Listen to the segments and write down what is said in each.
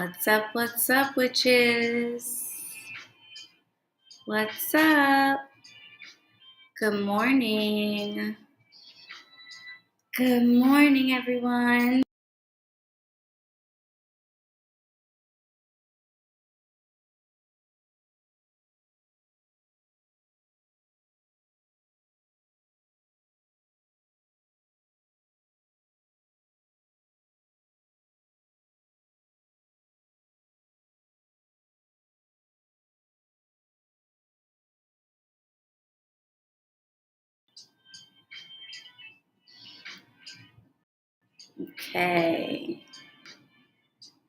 What's up, witches? What's up? Good morning. Good morning, everyone. Okay.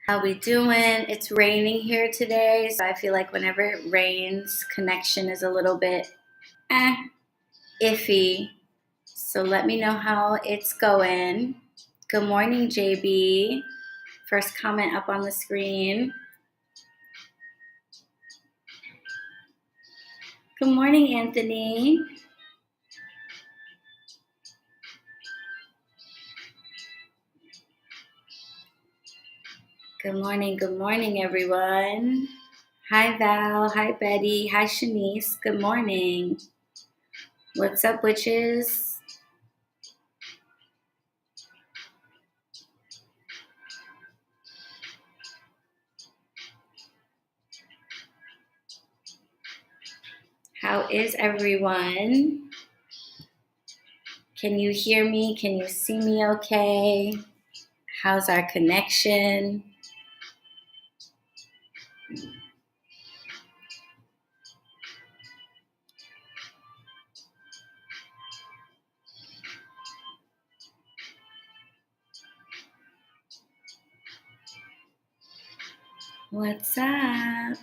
How we doing? It's raining here today, so I feel like whenever it rains, connection is a little bit iffy. So let me know how it's going. Good morning, JB. First comment up on the screen. Good morning, Anthony. Good morning, everyone. Hi, Val. Hi, Betty. Hi, Shanice. Good morning. What's up, witches? How is everyone? Can you hear me? Can you see me okay? How's our connection? What's up?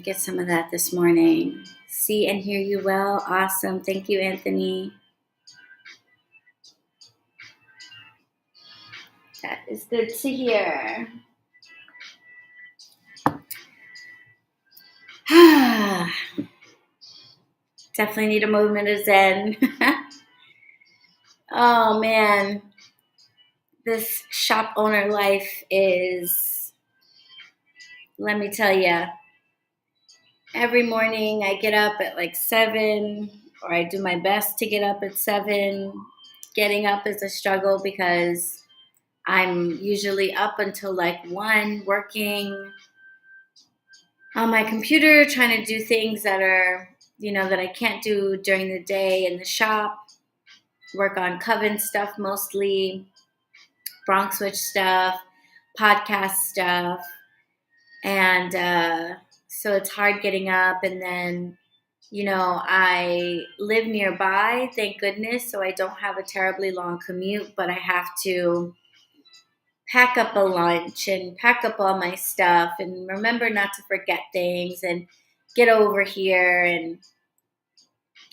Get some of that this morning. See and hear you well. Awesome. Thank you, Anthony. That is good to hear. Definitely need a moment of Zen. Oh, man. This shop owner life is, let me tell you, every morning I get up at like 7, or I do my best to get up at 7. Getting up is a struggle because I'm usually up until like 1 working on my computer, trying to do things that are, that I can't do during the day in the shop. Work on Coven stuff mostly, BronxWitch stuff, podcast stuff. And so it's hard getting up. And then, I live nearby, thank goodness, so I don't have a terribly long commute, but I have to pack up a lunch and pack up all my stuff and remember not to forget things and get over here. And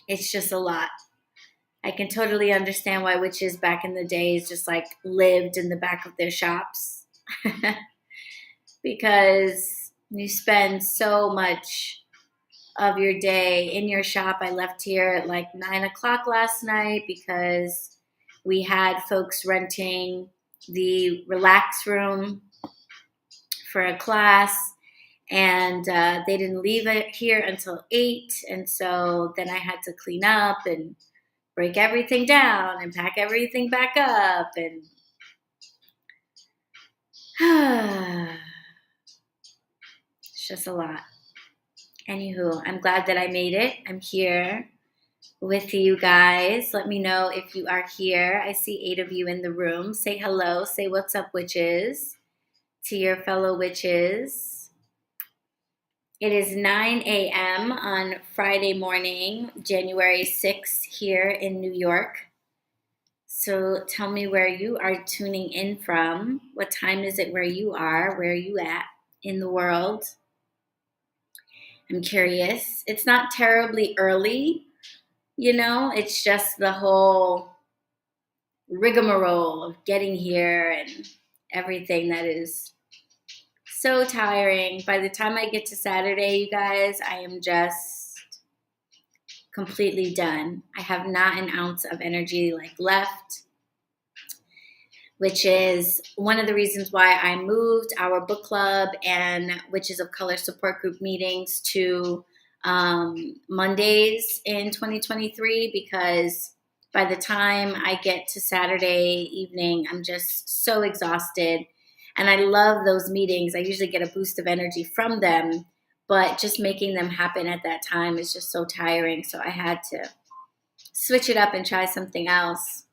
it's just a lot. I can totally understand why witches back in the days just like lived in the back of their shops because you spend so much of your day in your shop. I left here at like 9 o'clock last night because we had folks renting the relax room for a class, and they didn't leave it here until 8. And so then I had to clean up and break everything down and pack everything back up. And it's just a lot. Anywho, I'm glad that I made it. I'm here with you guys. Let me know if you are here. I see 8 of you in the room. Say hello. Say what's up, witches, to your fellow witches. It is 9 a.m. on Friday morning, January 6th, here in New York. So tell me where you are tuning in from. What time is it where you are? Where are you at in the world? I'm curious. It's not terribly early, it's just the whole rigmarole of getting here and everything that is So tiring. By the time I get to Saturday, you guys, I am just completely done. I have not an ounce of energy left, which is one of the reasons why I moved our book club and Witches of Color support group meetings to Mondays in 2023, because by the time I get to Saturday evening, I'm just so exhausted. And I love those meetings. I usually get a boost of energy from them, but just making them happen at that time is just so tiring. So I had to switch it up and try something else.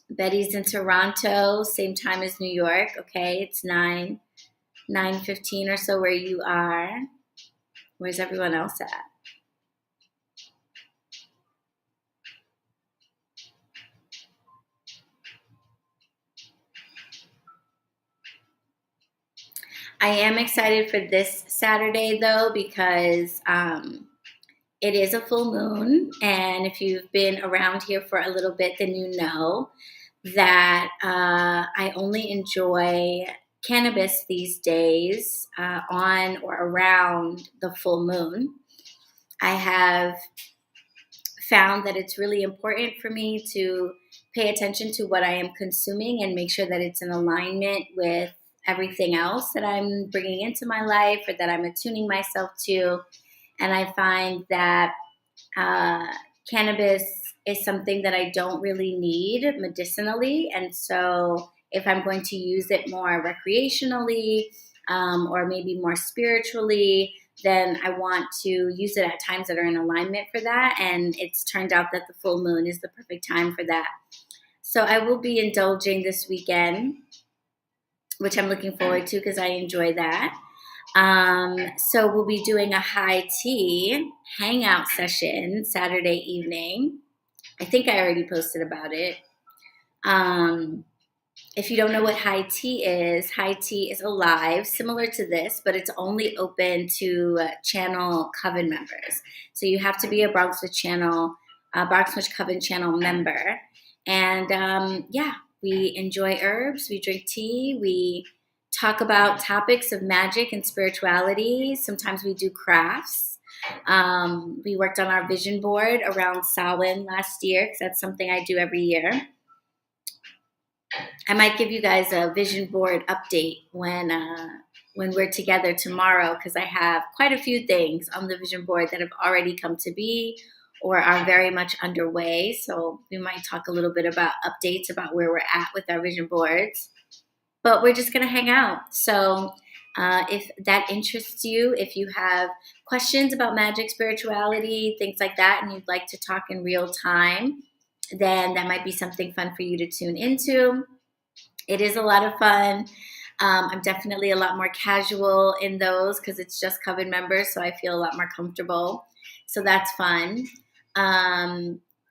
Betty's in Toronto, same time as New York. Okay, it's 9:15 or so where you are. Where's everyone else at? I am excited for this Saturday though, because it is a full moon, and if you've been around here for a little bit, then you know that I only enjoy cannabis these days on or around the full moon. I have found that it's really important for me to pay attention to what I am consuming and make sure that it's in alignment with everything else that I'm bringing into my life or that I'm attuning myself to. And I find that cannabis is something that I don't really need medicinally. And so if I'm going to use it more recreationally or maybe more spiritually, then I want to use it at times that are in alignment for that. And it's turned out that the full moon is the perfect time for that. So I will be indulging this weekend, which I'm looking forward to because I enjoy that. So we'll be doing a high tea hangout session Saturday evening. I think I already posted about it. If you don't know what high tea is alive, similar to this, but it's only open to channel Coven members. So you have to be a BronxWitch Coven channel member. And we enjoy herbs, we drink tea, we talk about topics of magic and spirituality. Sometimes we do crafts. We worked on our vision board around Samhain last year, because that's something I do every year. I might give you guys a vision board update when we're together tomorrow, because I have quite a few things on the vision board that have already come to be or are very much underway. So we might talk a little bit about updates about where we're at with our vision boards. But we're just going to hang out. So if that interests you, if you have questions about magic, spirituality, things like that, and you'd like to talk in real time, then that might be something fun for you to tune into. It is a lot of fun. I'm definitely a lot more casual in those because it's just Coven members, so I feel a lot more comfortable. So that's fun.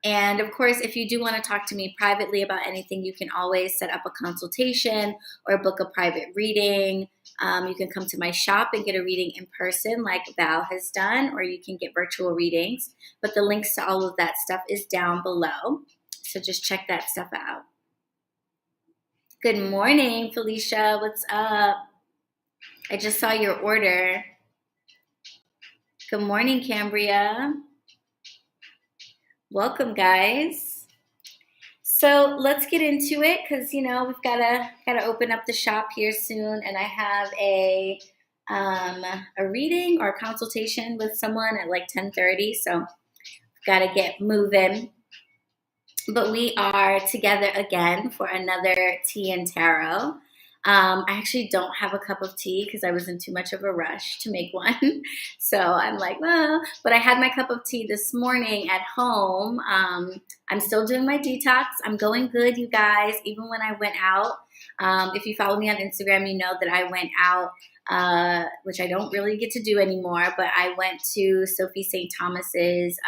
And of course, if you do want to talk to me privately about anything, you can always set up a consultation or book a private reading. You can come to my shop and get a reading in person like Val has done, or you can get virtual readings. But the links to all of that stuff is down below. So just check that stuff out. Good morning, Felicia. What's up? I just saw your order. Good morning, Cambria. Welcome, guys. So let's get into it, because we've gotta open up the shop here soon, and I have a reading or a consultation with someone at like 10:30. So gotta get moving. But we are together again for another tea and tarot. I actually don't have a cup of tea because I was in too much of a rush to make one. So I'm like, well, but I had my cup of tea this morning at home. I'm still doing my detox. I'm going good, you guys, even when I went out. If you follow me on Instagram, you know that I went out, which I don't really get to do anymore, but I went to Sophie St. Thomas's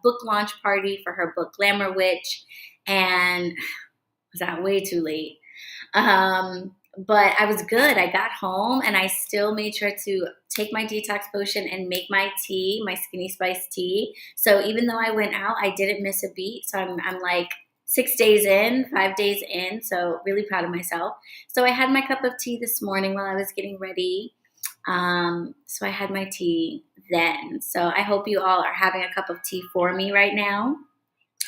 book launch party for her book, Glamour Witch, and was that way too late. But I was good. I got home and I still made sure to take my detox potion and make my tea, my skinny spice tea. So even though I went out, I didn't miss a beat. So I'm like 6 days in, 5 days in, so really proud of myself. So I had my cup of tea this morning while I was getting ready. So I had my tea then. So I hope you all are having a cup of tea for me right now.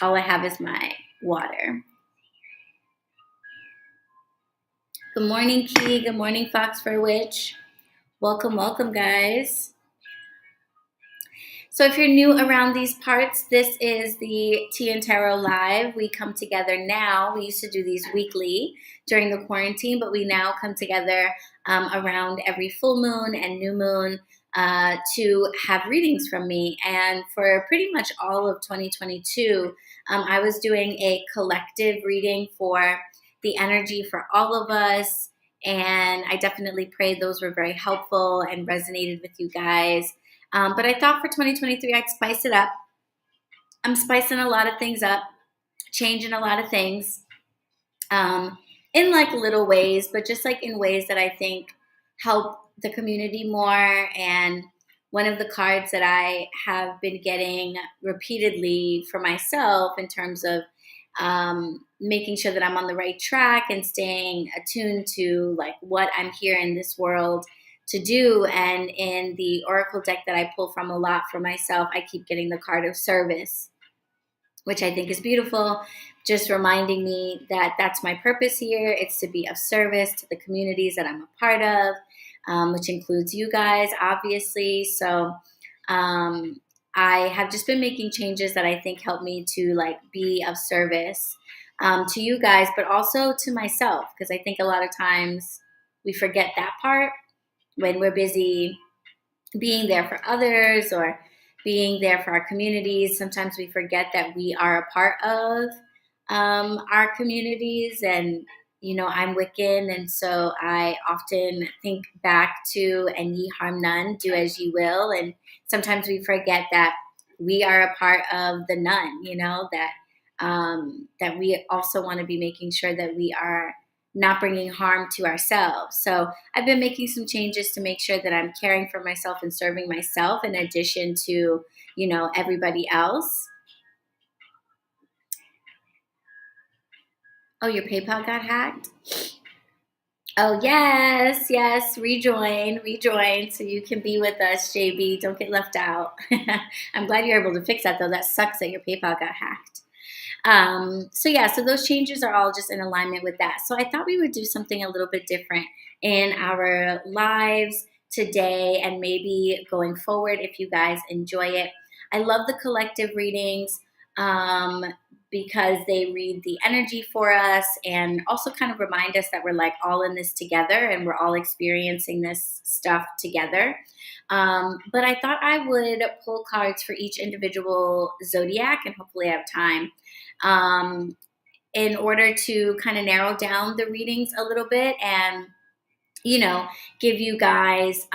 All I have is my water. Good morning, Key. Good morning, Fox for Witch. Welcome, welcome, guys. So if you're new around these parts, this is the Tea and Tarot Live. We come together now. We used to do these weekly during the quarantine, but we now come together around every full moon and new moon to have readings from me. And for pretty much all of 2022, I was doing a collective reading for the energy for all of us. And I definitely prayed those were very helpful and resonated with you guys. But I thought for 2023, I'd spice it up. I'm spicing a lot of things up, changing a lot of things in like little ways, but just like in ways that I think help the community more. And one of the cards that I have been getting repeatedly for myself in terms of making sure that I'm on the right track and staying attuned to like what I'm here in this world to do. And in the oracle deck that I pull from a lot for myself, I keep getting the card of service, which I think is beautiful, just reminding me that that's my purpose here. It's to be of service to the communities that I'm a part of, which includes you guys, obviously. So I have just been making changes that I think help me to like be of service to you guys, but also to myself, because I think a lot of times we forget that part when we're busy being there for others or being there for our communities. Sometimes we forget that we are a part of our communities. And, you know, I'm Wiccan, and so I often think back to, and ye harm none, do as ye will. And sometimes we forget that we are a part of the none, you know, that we also want to be making sure that we are not bringing harm to ourselves. So I've been making some changes to make sure that I'm caring for myself and serving myself in addition to, you know, everybody else. Oh, your PayPal got hacked? Oh, yes. Rejoin so you can be with us, JB. Don't get left out. I'm glad you're able to fix that, though. That sucks that your PayPal got hacked. So those changes are all just in alignment with that. So I thought we would do something a little bit different in our lives today and maybe going forward if you guys enjoy it. I love the collective readings because they read the energy for us and also kind of remind us that we're like all in this together and we're all experiencing this stuff together. But I thought I would pull cards for each individual zodiac, and hopefully I have time, in order to kind of narrow down the readings a little bit and, you know, give you guys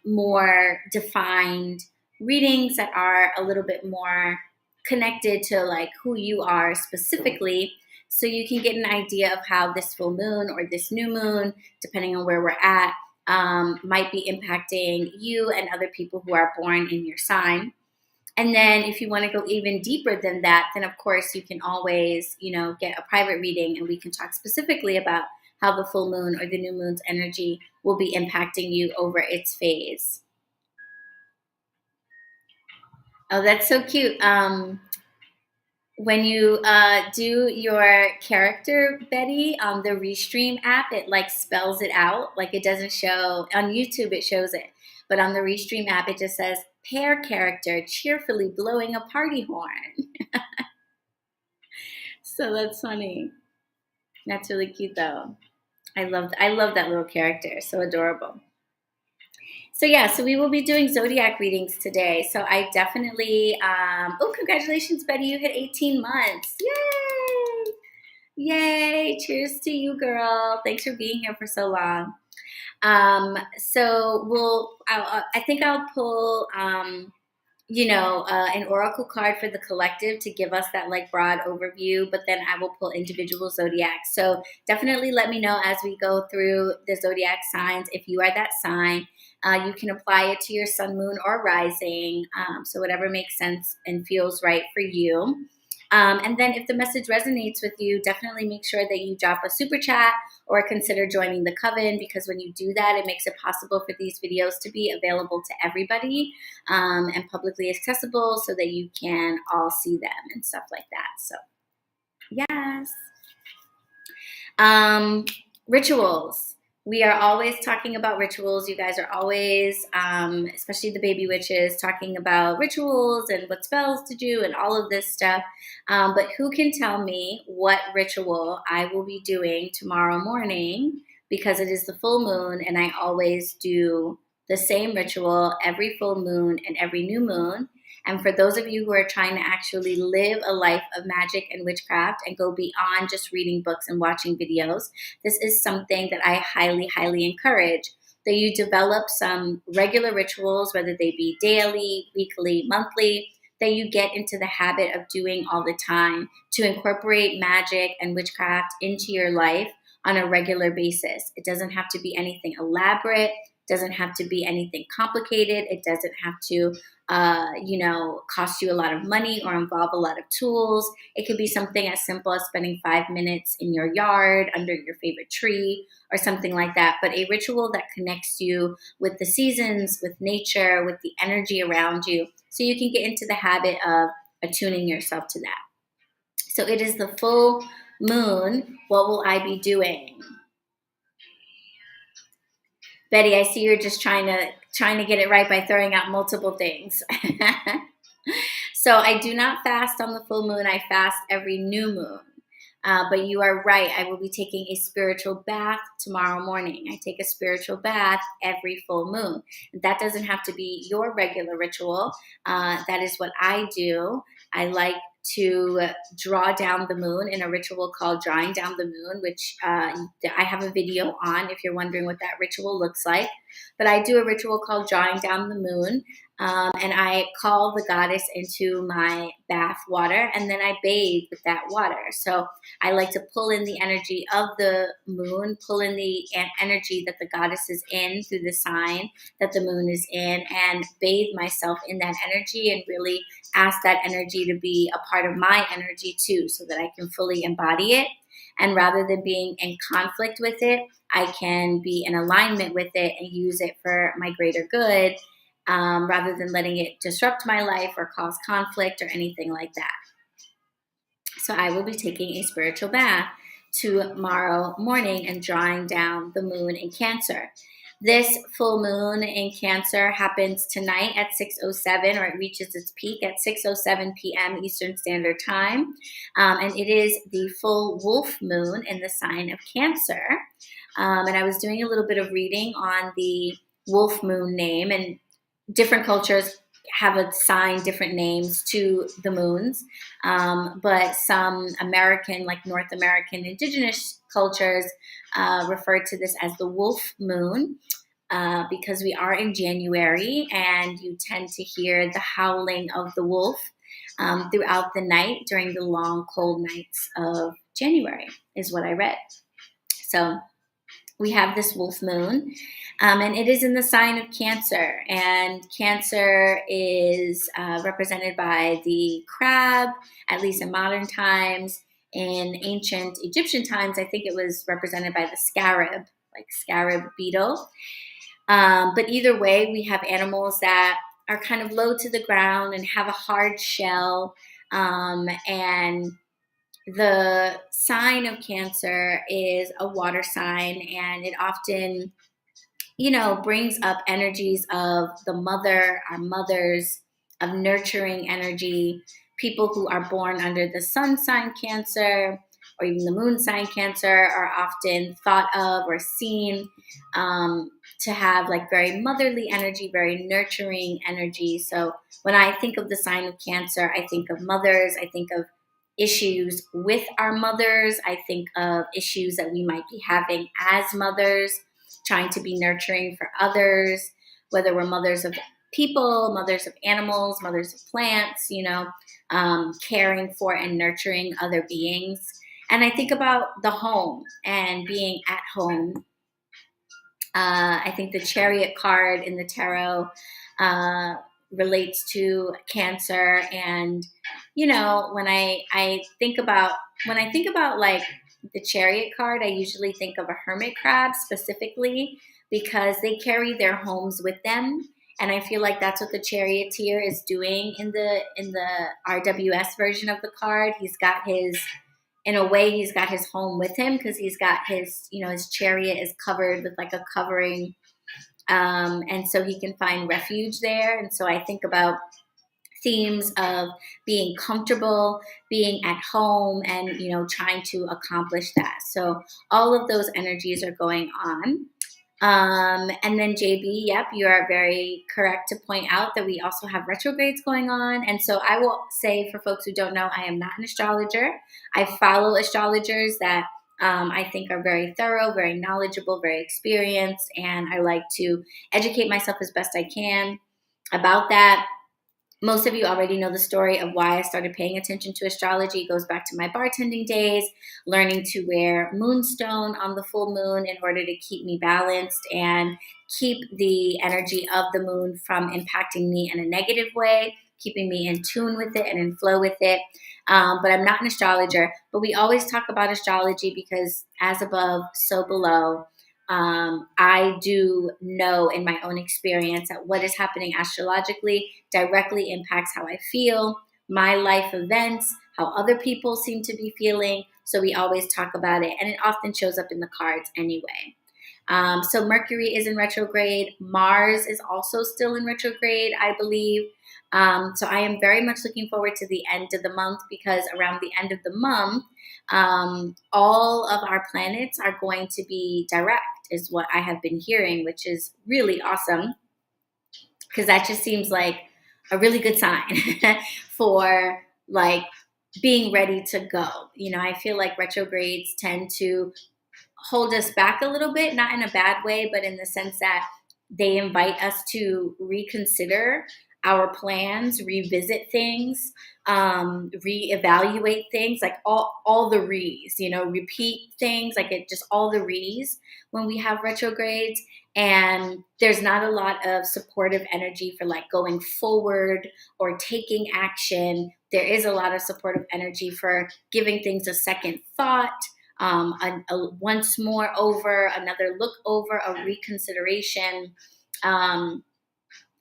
more defined readings that are a little bit more connected to like who you are specifically, so you can get an idea of how this full moon or this new moon, depending on where we're at, might be impacting you and other people who are born in your sign. And then if you want to go even deeper than that, then of course you can always, you know, get a private reading and we can talk specifically about how the full moon or the new moon's energy will be impacting you over its phase. Oh, that's so cute. When you do your character, Betty, on the Restream app, it like spells it out. Like it doesn't show on YouTube, it shows it. But on the Restream app, it just says pair character cheerfully blowing a party horn. So that's funny. That's really cute though. I love that little character. So adorable. So we will be doing zodiac readings today. So I definitely, congratulations, Betty. You hit 18 months. Yay. Cheers to you, girl. Thanks for being here for so long. I think I'll pull, an oracle card for the collective to give us that like broad overview, but then I will pull individual zodiacs. So definitely let me know as we go through the zodiac signs. If you are that sign, you can apply it to your sun, moon, or rising. So whatever makes sense and feels right for you. And then if the message resonates with you, definitely make sure that you drop a super chat or consider joining the coven, because when you do that, it makes it possible for these videos to be available to everybody and publicly accessible so that you can all see them and stuff like that. So yes. Rituals. We are always talking about rituals. You guys are always, especially the baby witches, talking about rituals and what spells to do and all of this stuff. But who can tell me what ritual I will be doing tomorrow morning? Because it is the full moon, and I always do the same ritual every full moon and every new moon. And for those of you who are trying to actually live a life of magic and witchcraft and go beyond just reading books and watching videos, this is something that I highly, highly encourage, that you develop some regular rituals, whether they be daily, weekly, monthly, that you get into the habit of doing all the time to incorporate magic and witchcraft into your life on a regular basis. It doesn't have to be anything elaborate. Doesn't have to be anything complicated. It doesn't have to, cost you a lot of money or involve a lot of tools. It could be something as simple as spending 5 minutes in your yard under your favorite tree or something like that. But a ritual that connects you with the seasons, with nature, with the energy around you, so you can get into the habit of attuning yourself to that. So it is the full moon. What will I be doing? Betty, I see you're just trying to get it right by throwing out multiple things. So I do not fast on the full moon. I fast every new moon. But you are right. I will be taking a spiritual bath tomorrow morning. I take a spiritual bath every full moon. That doesn't have to be your regular ritual. That is what I do. I like to draw down the moon in a ritual called drawing down the moon, which I have a video on if you're wondering what that ritual looks like. But I do a ritual called drawing down the moon, and I call the goddess into my bath water, and then I bathe with that water. So I like to pull in the energy of the moon, pull in the energy that the goddess is in through the sign that the moon is in, and bathe myself in that energy and really ask that energy to be a part of my energy too, so that I can fully embody it. And rather than being in conflict with it, I can be in alignment with it and use it for my greater good, rather than letting it disrupt my life or cause conflict or anything like that. So I will be taking a spiritual bath tomorrow morning and drawing down the moon in Cancer. This full moon in Cancer happens tonight at 6:07, or it reaches its peak at 6:07 p.m. Eastern Standard Time. And it is the full wolf moon in the sign of Cancer. And I was doing a little bit of reading on the wolf moon name, and different cultures have assigned different names to the moons. But some American, like North American indigenous cultures, refer to this as the wolf moon, because we are in January and you tend to hear the howling of the wolf throughout the night during the long, cold nights of January, is what I read. So we have this wolf moon, and it is in the sign of Cancer. And Cancer is represented by the crab, at least in modern times. In ancient Egyptian times, I think it was represented by the scarab, like scarab beetle. But either way, we have animals that are kind of low to the ground and have a hard shell. And the sign of Cancer is a water sign, and it often, brings up energies of the mother, our mothers, of nurturing energy. People who are born under the sun sign Cancer or even the moon sign Cancer are often thought of or seen to have like very motherly energy, very nurturing energy. So when I think of the sign of Cancer, I think of mothers, I think of issues with our mothers, I think of issues that we might be having as mothers, trying to be nurturing for others, whether we're mothers of people, mothers of animals, mothers of plants, caring for and nurturing other beings. And I think about the home and being at home. I think the Chariot card in the tarot relates to Cancer, and when I think about like the Chariot card, I usually think of a hermit crab specifically because they carry their homes with them. And I feel like that's what the Charioteer is doing in the RWS version of the card. He's got he's got his home with him because he's got his chariot is covered with like a covering, and so he can find refuge there. And so I think about themes of being comfortable, being at home, and trying to accomplish that. So all of those energies are going on. And then JB, yep, you are very correct to point out that we also have retrogrades going on. And so I will say, for folks who don't know, I am not an astrologer. I follow astrologers that I think are very thorough, very knowledgeable, very experienced, and I like to educate myself as best I can about that. Most of you already know the story of why I started paying attention to astrology. It goes back to my bartending days, learning to wear moonstone on the full moon in order to keep me balanced and keep the energy of the moon from impacting me in a negative way, keeping me in tune with it and in flow with it. But I'm not an astrologer. But we always talk about astrology because as above, so below. I do know in my own experience that what is happening astrologically directly impacts how I feel, my life events, how other people seem to be feeling. So we always talk about it, and it often shows up in the cards anyway. So Mercury is in retrograde. Mars is also still in retrograde, I believe. So I am very much looking forward to the end of the month because around the end of the month, all of our planets are going to be direct, is what I have been hearing, which is really awesome because that just seems like a really good sign for like being ready to go. I feel like retrogrades tend to hold us back a little bit, not in a bad way, but in the sense that they invite us to reconsider our plans, revisit things, reevaluate things, like all the re's, repeat things, like it just all the re's when we have retrogrades. And there's not a lot of supportive energy for like going forward or taking action. There is a lot of supportive energy for giving things a second thought, a once more over, another look over, a reconsideration.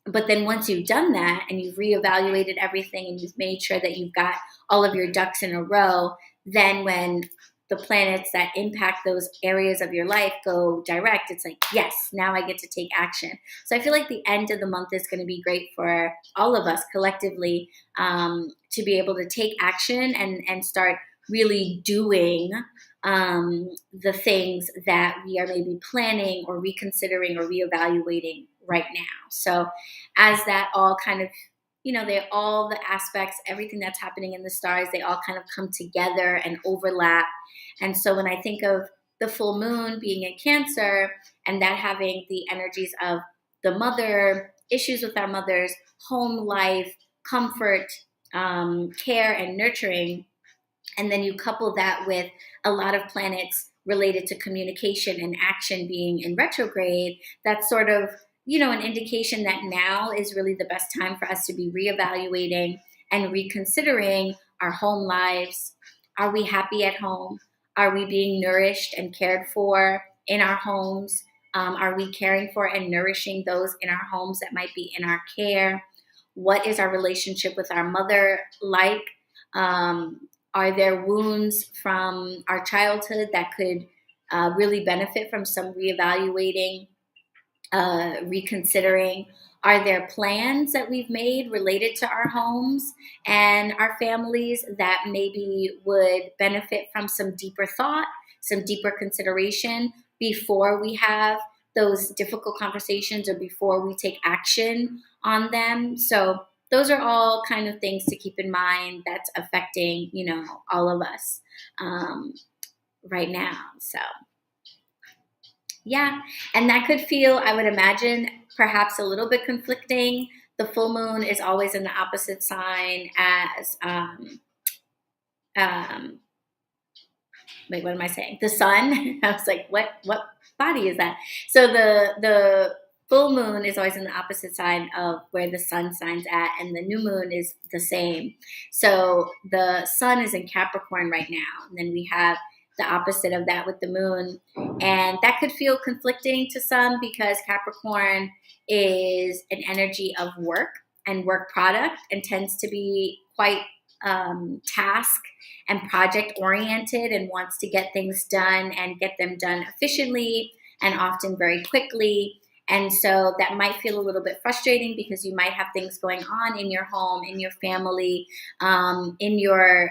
But then once you've done that and you've reevaluated everything and you've made sure that you've got all of your ducks in a row, then when the planets that impact those areas of your life go direct, it's like, yes, now I get to take action. So I feel like the end of the month is going to be great for all of us collectively, to be able to take action and start really doing the things that we are maybe planning or reconsidering or reevaluating right now. So as that all kind of, all the aspects, everything that's happening in the stars, they all kind of come together and overlap. And so when I think of the full moon being in Cancer and that having the energies of the mother, issues with our mothers, home life, comfort, care, and nurturing, and then you couple that with a lot of planets related to communication and action being in retrograde, that's sort of, an indication that now is really the best time for us to be reevaluating and reconsidering our home lives. Are we happy at home? Are we being nourished and cared for in our homes? Are we caring for and nourishing those in our homes that might be in our care? What is our relationship with our mother like? Are there wounds from our childhood that could really benefit from some reevaluating, reconsidering? Are there plans that we've made related to our homes and our families that maybe would benefit from some deeper thought, some deeper consideration before we have those difficult conversations or before we take action on them? So those are all kind of things to keep in mind that's affecting, all of us right now. So yeah, and that could feel, I would imagine, perhaps a little bit conflicting. The full moon is always in the opposite sign as, wait, what am I saying? The sun. I was like, what body is that? So the full moon is always in the opposite side of where the sun signs at, and the new moon is the same. So the sun is in Capricorn right now, and then we have the opposite of that with the moon. And that could feel conflicting to some because Capricorn is an energy of work and work product and tends to be quite task and project oriented and wants to get things done and get them done efficiently and often very quickly. And so that might feel a little bit frustrating because you might have things going on in your home, in your family, in your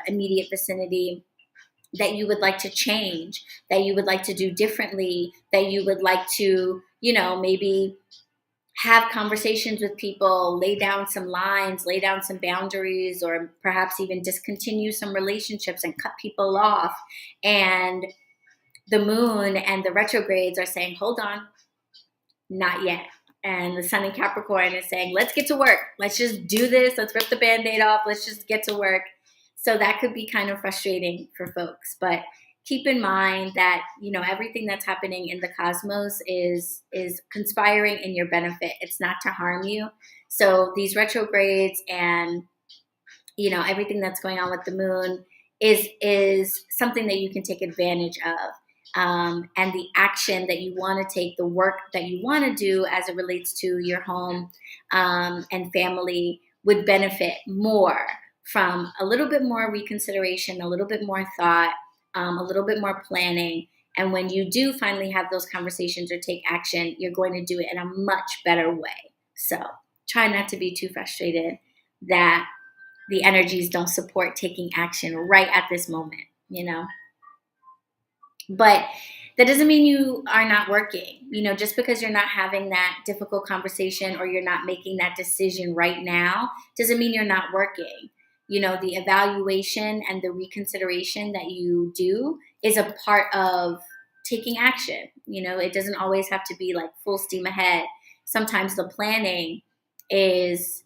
immediate vicinity that you would like to change, that you would like to do differently, that you would like to, maybe have conversations with people, lay down some lines, lay down some boundaries, or perhaps even discontinue some relationships and cut people off. And the moon and the retrogrades are saying, hold on, not yet. And the sun in Capricorn is saying, let's get to work. Let's just do this. Let's rip the Band-Aid off. Let's just get to work. So that could be kind of frustrating for folks. But keep in mind that, everything that's happening in the cosmos is conspiring in your benefit. It's not to harm you. So these retrogrades and, everything that's going on with the moon is something that you can take advantage of. And the action that you want to take, the work that you want to do as it relates to your home and family would benefit more from a little bit more reconsideration, a little bit more thought, a little bit more planning. And when you do finally have those conversations or take action, you're going to do it in a much better way. So try not to be too frustrated that the energies don't support taking action right at this moment, But that doesn't mean you are not working. Just because you're not having that difficult conversation or you're not making that decision right now doesn't mean you're not working. The evaluation and the reconsideration that you do is a part of taking action. It doesn't always have to be like full steam ahead. Sometimes the planning is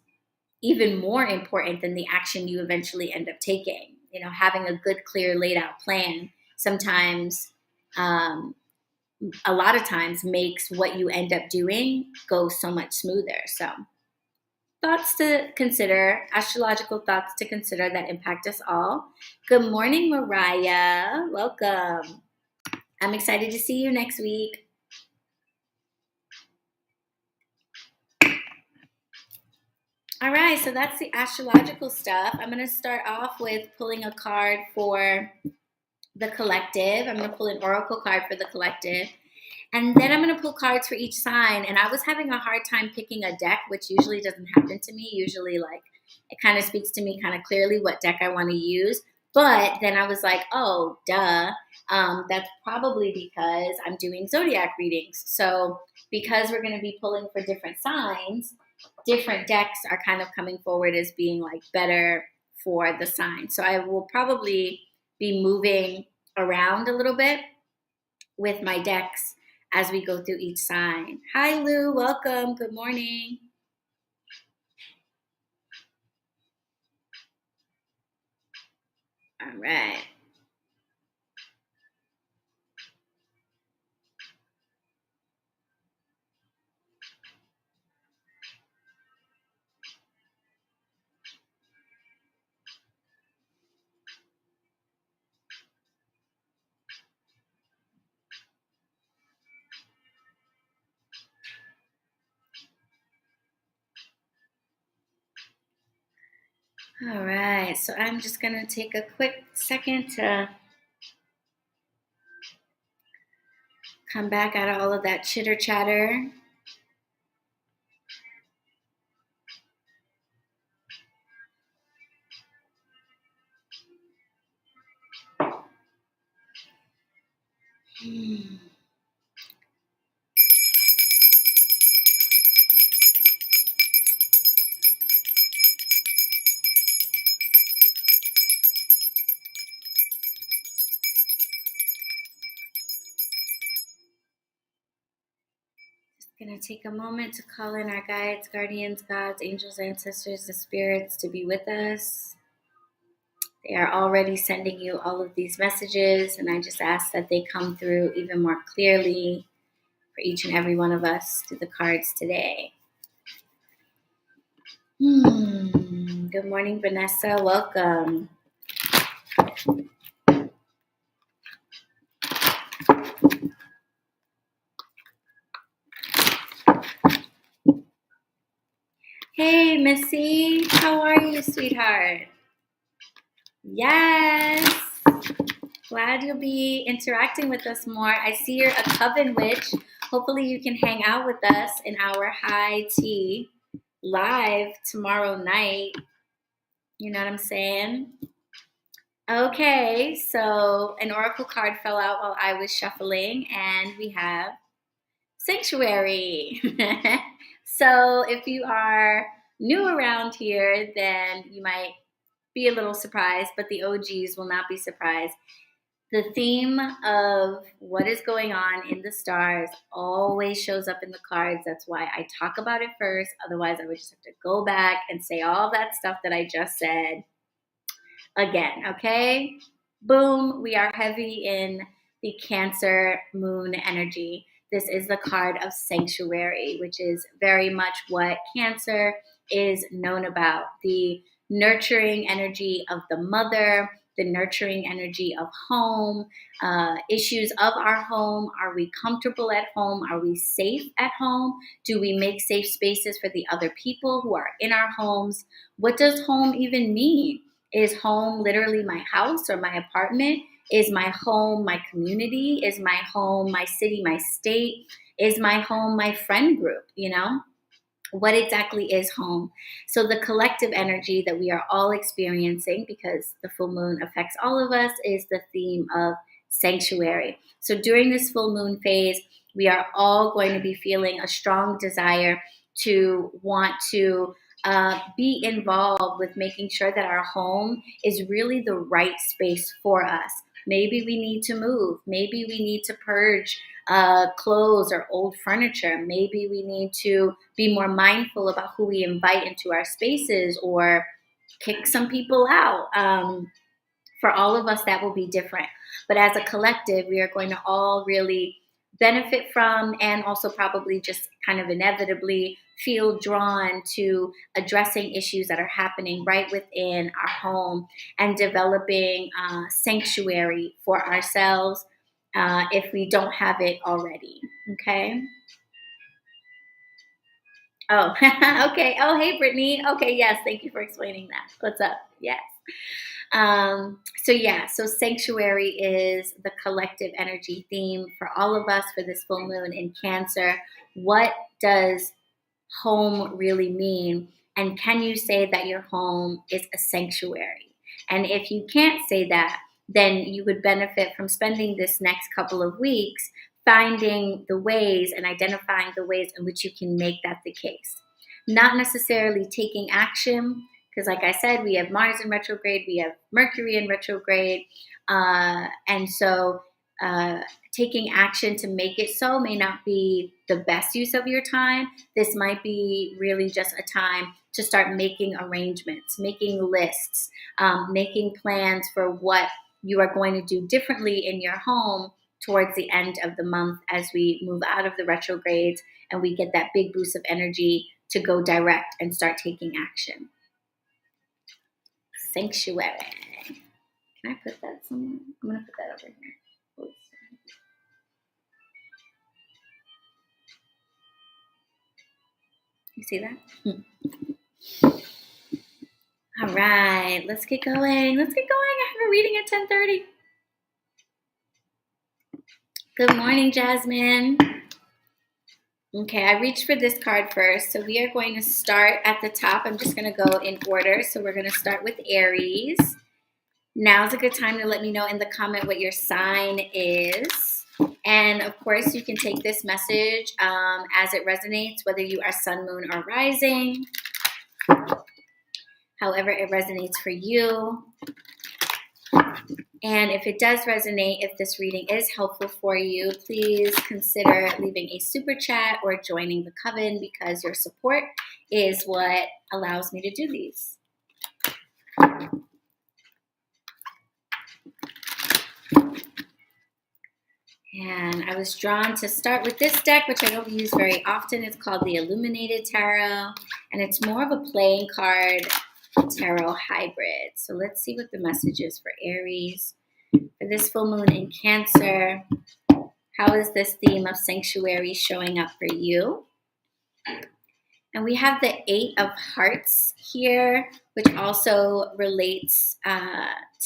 even more important than the action you eventually end up taking. Having a good, clear, laid out plan sometimes, a lot of times makes what you end up doing go so much smoother. So thoughts to consider, astrological thoughts to consider that impact us all. Good morning, Mariah. Welcome. I'm excited to see you next week. All right, so that's the astrological stuff. I'm going to start off with pulling a card for the collective. I'm going to pull an oracle card for the collective. And then I'm going to pull cards for each sign. And I was having a hard time picking a deck, which usually doesn't happen to me. Usually, it kind of speaks to me kind of clearly what deck I want to use. But then I was like, oh, duh. That's probably because I'm doing Zodiac readings. So because we're going to be pulling for different signs, different decks are kind of coming forward as being better for the sign. So I will probably be moving around a little bit with my decks as we go through each sign. Hi, Lou. Welcome. Good morning. All right. All right. So I'm just going to take a quick second to come back out of all of that chitter chatter. Going to take a moment to call in our guides, guardians, gods, angels, ancestors, the spirits to be with us. They are already sending you all of these messages, and I just ask that they come through even more clearly for each and every one of us through the cards today. Good morning, Vanessa. Welcome. Hey, Missy. How are you, sweetheart? Yes. Glad you'll be interacting with us more. I see you're a coven witch. Hopefully you can hang out with us in our high tea live tomorrow night. You know what I'm saying? Okay, so an oracle card fell out while I was shuffling, and we have Sanctuary. So if you are new around here, then you might be a little surprised, but the OGs will not be surprised. The theme of what is going on in the stars always shows up in the cards. That's why I talk about it first. Otherwise, I would just have to go back and say all that stuff that I just said again, okay? Boom, we are heavy in the Cancer moon energy. This is the card of Sanctuary, which is very much what Cancer is known about. The nurturing energy of the mother, the nurturing energy of home, issues of our home. Are we comfortable at home? Are we safe at home? Do we make safe spaces for the other people who are in our homes? What does home even mean? Is home literally my house or my apartment? Is my home my community? Is my home my city, my state? Is my home my friend group? You know, what exactly is home? So the collective energy that we are all experiencing, because the full moon affects all of us, is the theme of Sanctuary. So during this full moon phase, we are all going to be feeling a strong desire to want to be involved with making sure that our home is really the right space for us. Maybe we need to move. Maybe we need to purge clothes or old furniture. Maybe we need to be more mindful about who we invite into our spaces or kick some people out. For all of us, that will be different. But as a collective, we are going to all really benefit from, and also probably just kind of inevitably feel drawn to addressing issues that are happening right within our home and developing sanctuary for ourselves if we don't have it already. Okay. Oh, okay. Oh, hey, Brittany. Okay, yes. Thank you for explaining that. What's up? Yes. So Sanctuary is the collective energy theme for all of us for this full moon in Cancer. What does home really mean? And can you say that your home is a sanctuary? And if you can't say that, then you would benefit from spending this next couple of weeks finding the ways and identifying the ways in which you can make that the case. Not necessarily taking action, because like I said, we have Mars in retrograde, we have Mercury in retrograde, and so taking action to make it so may not be the best use of your time. This might be really just a time to start making arrangements, making lists, making plans for what you are going to do differently in your home towards the end of the month as we move out of the retrogrades and we get that big boost of energy to go direct and start taking action. Sanctuary. Can I put that somewhere? I'm going to put that over here. Oops. You see that? All right, let's get going. I have a reading at 10:30. Good morning, Jasmine. Okay, I reached for this card first. So we are going to start at the top. I'm just going to go in order. So we're going to start with Aries. Now's a good time to let me know in the comment what your sign is. And of course, you can take this message as it resonates, whether you are sun, moon, or rising. However it resonates for you. And if it does resonate, if this reading is helpful for you, please consider leaving a super chat or joining the coven, because your support is what allows me to do these. And I I was drawn to start with this deck, which I don't use very often. It's called the Illuminated Tarot, and it's more of a playing card tarot hybrid. So let's see what the message is for Aries. For this full moon in Cancer, how is this theme of sanctuary showing up for you? And we have the 8 of Hearts here, which also relates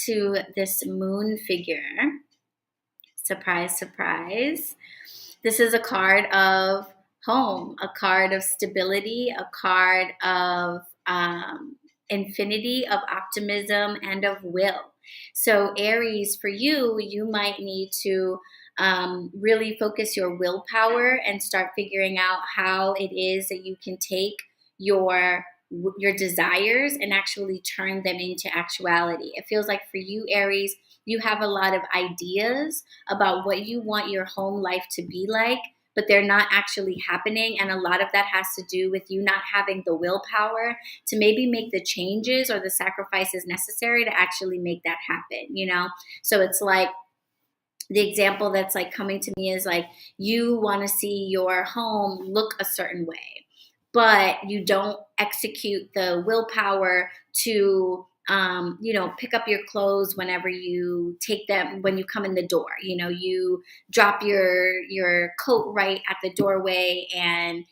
to this moon figure. Surprise, surprise. This is a card of home, a card of stability, a card of infinity, of optimism, and of will. So Aries, for you, you might need to really focus your willpower and start figuring out how it is that you can take your desires and actually turn them into actuality. It feels like for you, Aries, you have a lot of ideas about what you want your home life to be like, but they're not actually happening. And a lot of that has to do with you not having the willpower to maybe make the changes or the sacrifices necessary to actually make that happen, you know? So it's like, the example that's like coming to me is like, you want to see your home look a certain way, but you don't execute the willpower to pick up your clothes whenever you take them, when you come in the door. You know, you drop your coat right at the doorway, and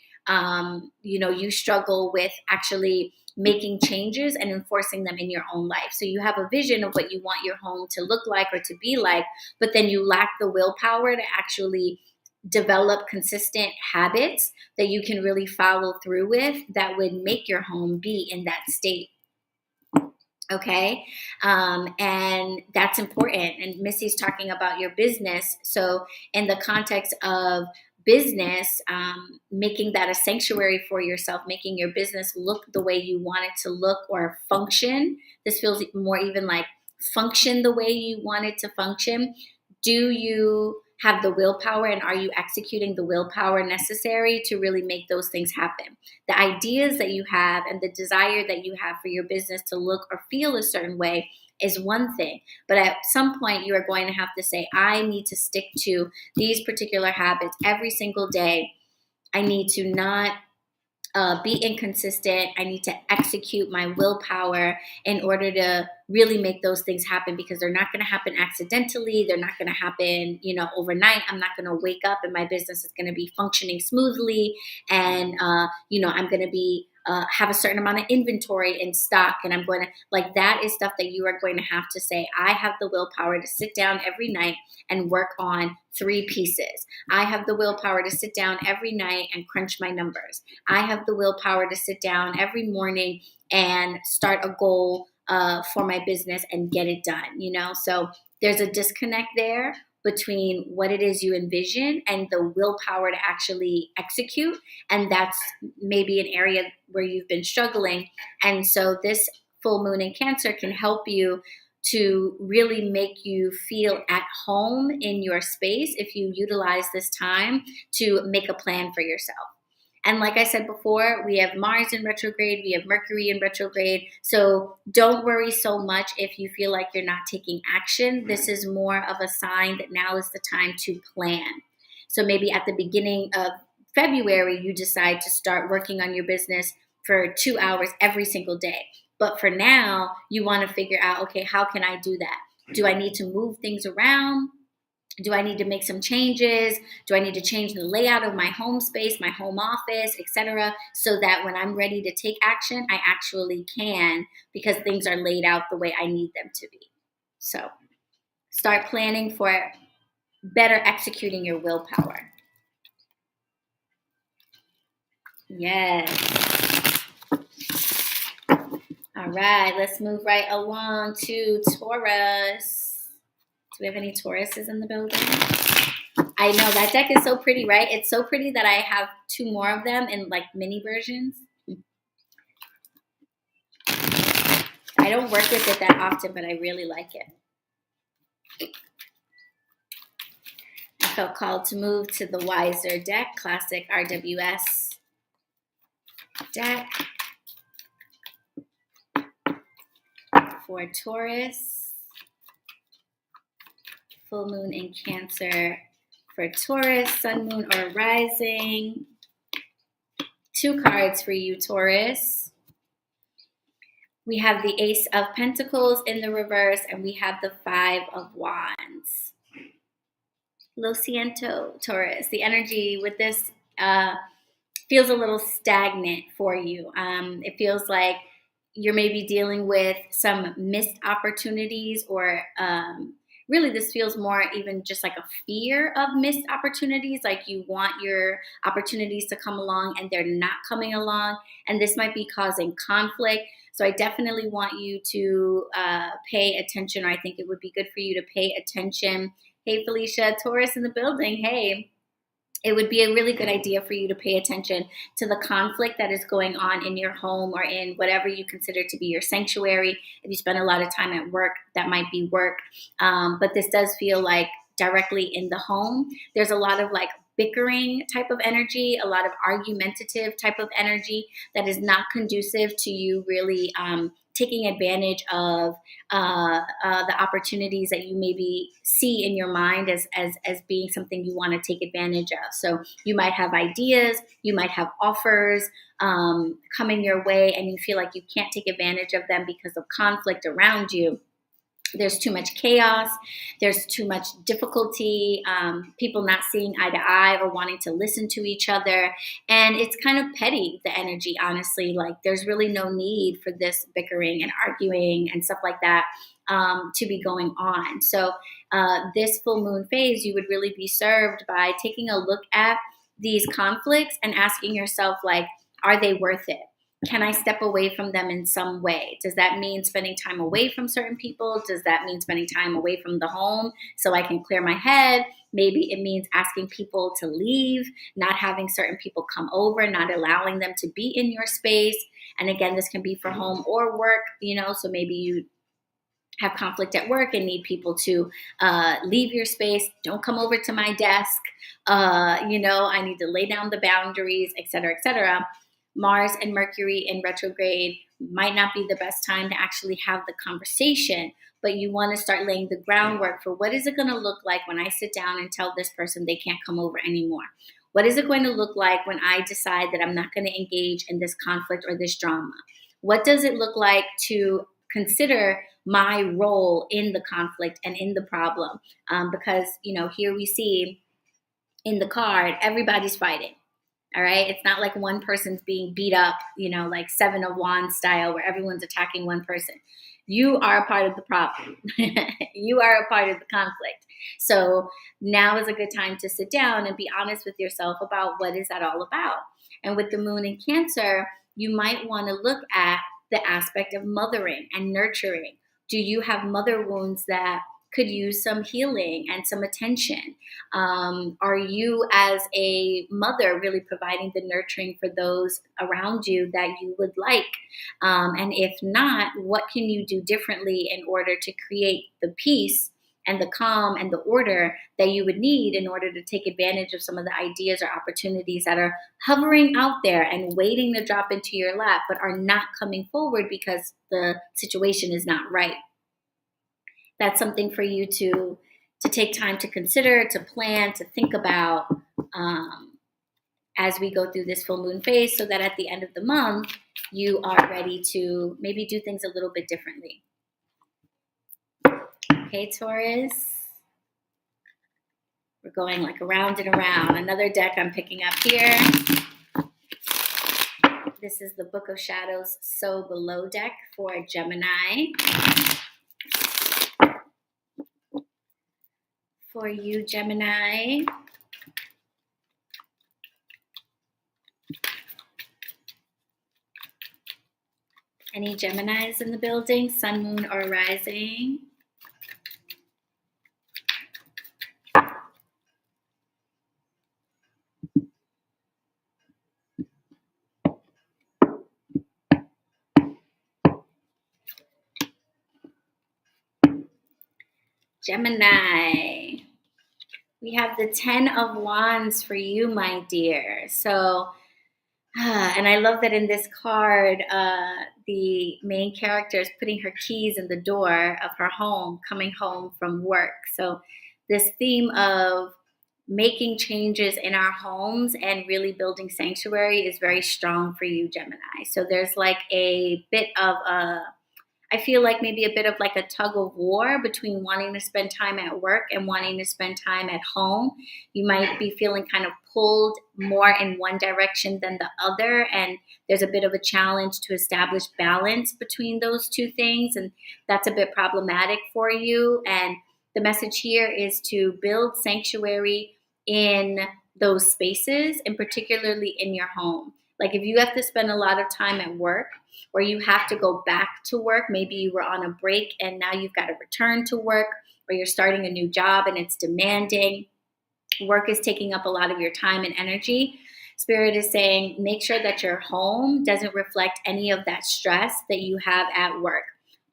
you struggle with actually making changes and enforcing them in your own life. So you have a vision of what you want your home to look like or to be like, but then you lack the willpower to actually develop consistent habits that you can really follow through with that would make your home be in that state. Okay. And that's important. And Missy's talking about your business. So in the context of business, making that a sanctuary for yourself, making your business look the way you want it to look or function. This feels more even like function the way you want it to function. Do you have the willpower, and are you executing the willpower necessary to really make those things happen? The ideas that you have and the desire that you have for your business to look or feel a certain way is one thing. But at some point, you are going to have to say, I need to stick to these particular habits every single day. I need to not be inconsistent. I need to execute my willpower in order to really make those things happen, because they're not going to happen accidentally. They're not going to happen, overnight. I'm not going to wake up and my business is going to be functioning smoothly. And, I'm going to be have a certain amount of inventory in stock. And I'm going to, that is stuff that you are going to have to say, I have the willpower to sit down every night and work on 3 pieces. I have the willpower to sit down every night and crunch my numbers. I have the willpower to sit down every morning and start a goal for my business and get it done, So there's a disconnect there between what it is you envision and the willpower to actually execute. And that's maybe an area where you've been struggling. And so this full moon in Cancer can help you to really make you feel at home in your space if you utilize this time to make a plan for yourself. And like I said before, we have Mars in retrograde, we have Mercury in retrograde. So don't worry so much if you feel like you're not taking action. This is more of a sign that now is the time to plan. So maybe at the beginning of February, you decide to start working on your business for 2 hours every single day. But for now, you want to figure out, okay, how can I do that? Do I need to move things around? Do I need to make some changes? Do I need to change the layout of my home space, my home office, etc., so that when I'm ready to take action, I actually can, because things are laid out the way I need them to be. So start planning for better executing your willpower. Yes. All right, let's move right along to Taurus. Do we have any Tauruses in the building? I know, that deck is so pretty, right? It's so pretty that I have 2 more of them in mini versions. I don't work with it that often, but I really like it. I felt called to move to the Wiser deck, classic RWS deck for Taurus. Full moon in Cancer for Taurus, Sun, Moon, or Rising. 2 cards for you, Taurus. We have the Ace of Pentacles in the reverse, and we have the 5 of Wands. Lo siento, Taurus. The energy with this feels a little stagnant for you. It feels like you're maybe dealing with some missed opportunities, or really this feels more even just like a fear of missed opportunities. Like you want your opportunities to come along and they're not coming along. And this might be causing conflict. So I definitely want you to pay attention, or I think it would be good for you to pay attention. Hey, Felicia, Taurus in the building. Hey. It would be a really good idea for you to pay attention to the conflict that is going on in your home or in whatever you consider to be your sanctuary. If you spend a lot of time at work, that might be work. But this does feel like directly in the home. There's a lot of like bickering type of energy, a lot of argumentative type of energy that is not conducive to you really taking advantage of the opportunities that you maybe see in your mind as being something you want to take advantage of. So you might have ideas, you might have offers coming your way, and you feel like you can't take advantage of them because of conflict around you. There's too much chaos. There's too much difficulty, people not seeing eye to eye or wanting to listen to each other. And it's kind of petty, the energy, honestly. Like there's really no need for this bickering and arguing and stuff like that to be going on. So this full moon phase, you would really be served by taking a look at these conflicts and asking yourself, like, are they worth it? Can I step away from them in some way? Does that mean spending time away from certain people? Does that mean spending time away from the home so I can clear my head? Maybe it means asking people to leave, not having certain people come over, not allowing them to be in your space. And again, this can be for home or work, so maybe you have conflict at work and need people to leave your space. Don't come over to my desk. I need to lay down the boundaries, et cetera, et cetera. Mars and Mercury in retrograde might not be the best time to actually have the conversation, but you want to start laying the groundwork for what is it going to look like when I sit down and tell this person they can't come over anymore? What is it going to look like when I decide that I'm not going to engage in this conflict or this drama? What does it look like to consider my role in the conflict and in the problem? Because, here we see in the card, everybody's fighting. All right. It's not like one person's being beat up, like 7 of Wands style where everyone's attacking one person. You are a part of the problem. You are a part of the conflict. So now is a good time to sit down and be honest with yourself about what is that all about. And with the moon in Cancer, you might want to look at the aspect of mothering and nurturing. Do you have mother wounds that could use some healing and some attention? Are you as a mother really providing the nurturing for those around you that you would like? And if not, what can you do differently in order to create the peace and the calm and the order that you would need in order to take advantage of some of the ideas or opportunities that are hovering out there and waiting to drop into your lap, but are not coming forward because the situation is not right? That's something for you to take time to consider, to plan, to think about as we go through this full moon phase, so that at the end of the month, you are ready to maybe do things a little bit differently. Okay, Taurus. We're going like around and around. Another deck I'm picking up here. This is the Book of Shadows So Below deck for Gemini. For you, Gemini. Any Geminis in the building? Sun, moon, or rising? Gemini. We have the 10 of Wands for you, my dear. So, and I love that in this card, the main character is putting her keys in the door of her home, coming home from work. So this theme of making changes in our homes and really building sanctuary is very strong for you, Gemini. So there's like a bit of I feel like maybe a bit of like a tug of war between wanting to spend time at work and wanting to spend time at home. You might be feeling kind of pulled more in one direction than the other. And there's a bit of a challenge to establish balance between those two things. And that's a bit problematic for you. And the message here is to build sanctuary in those spaces, and particularly in your home. Like if you have to spend a lot of time at work, or you have to go back to work, maybe you were on a break and now you've got to return to work, or you're starting a new job and it's demanding, work is taking up a lot of your time and energy. Spirit is saying, make sure that your home doesn't reflect any of that stress that you have at work.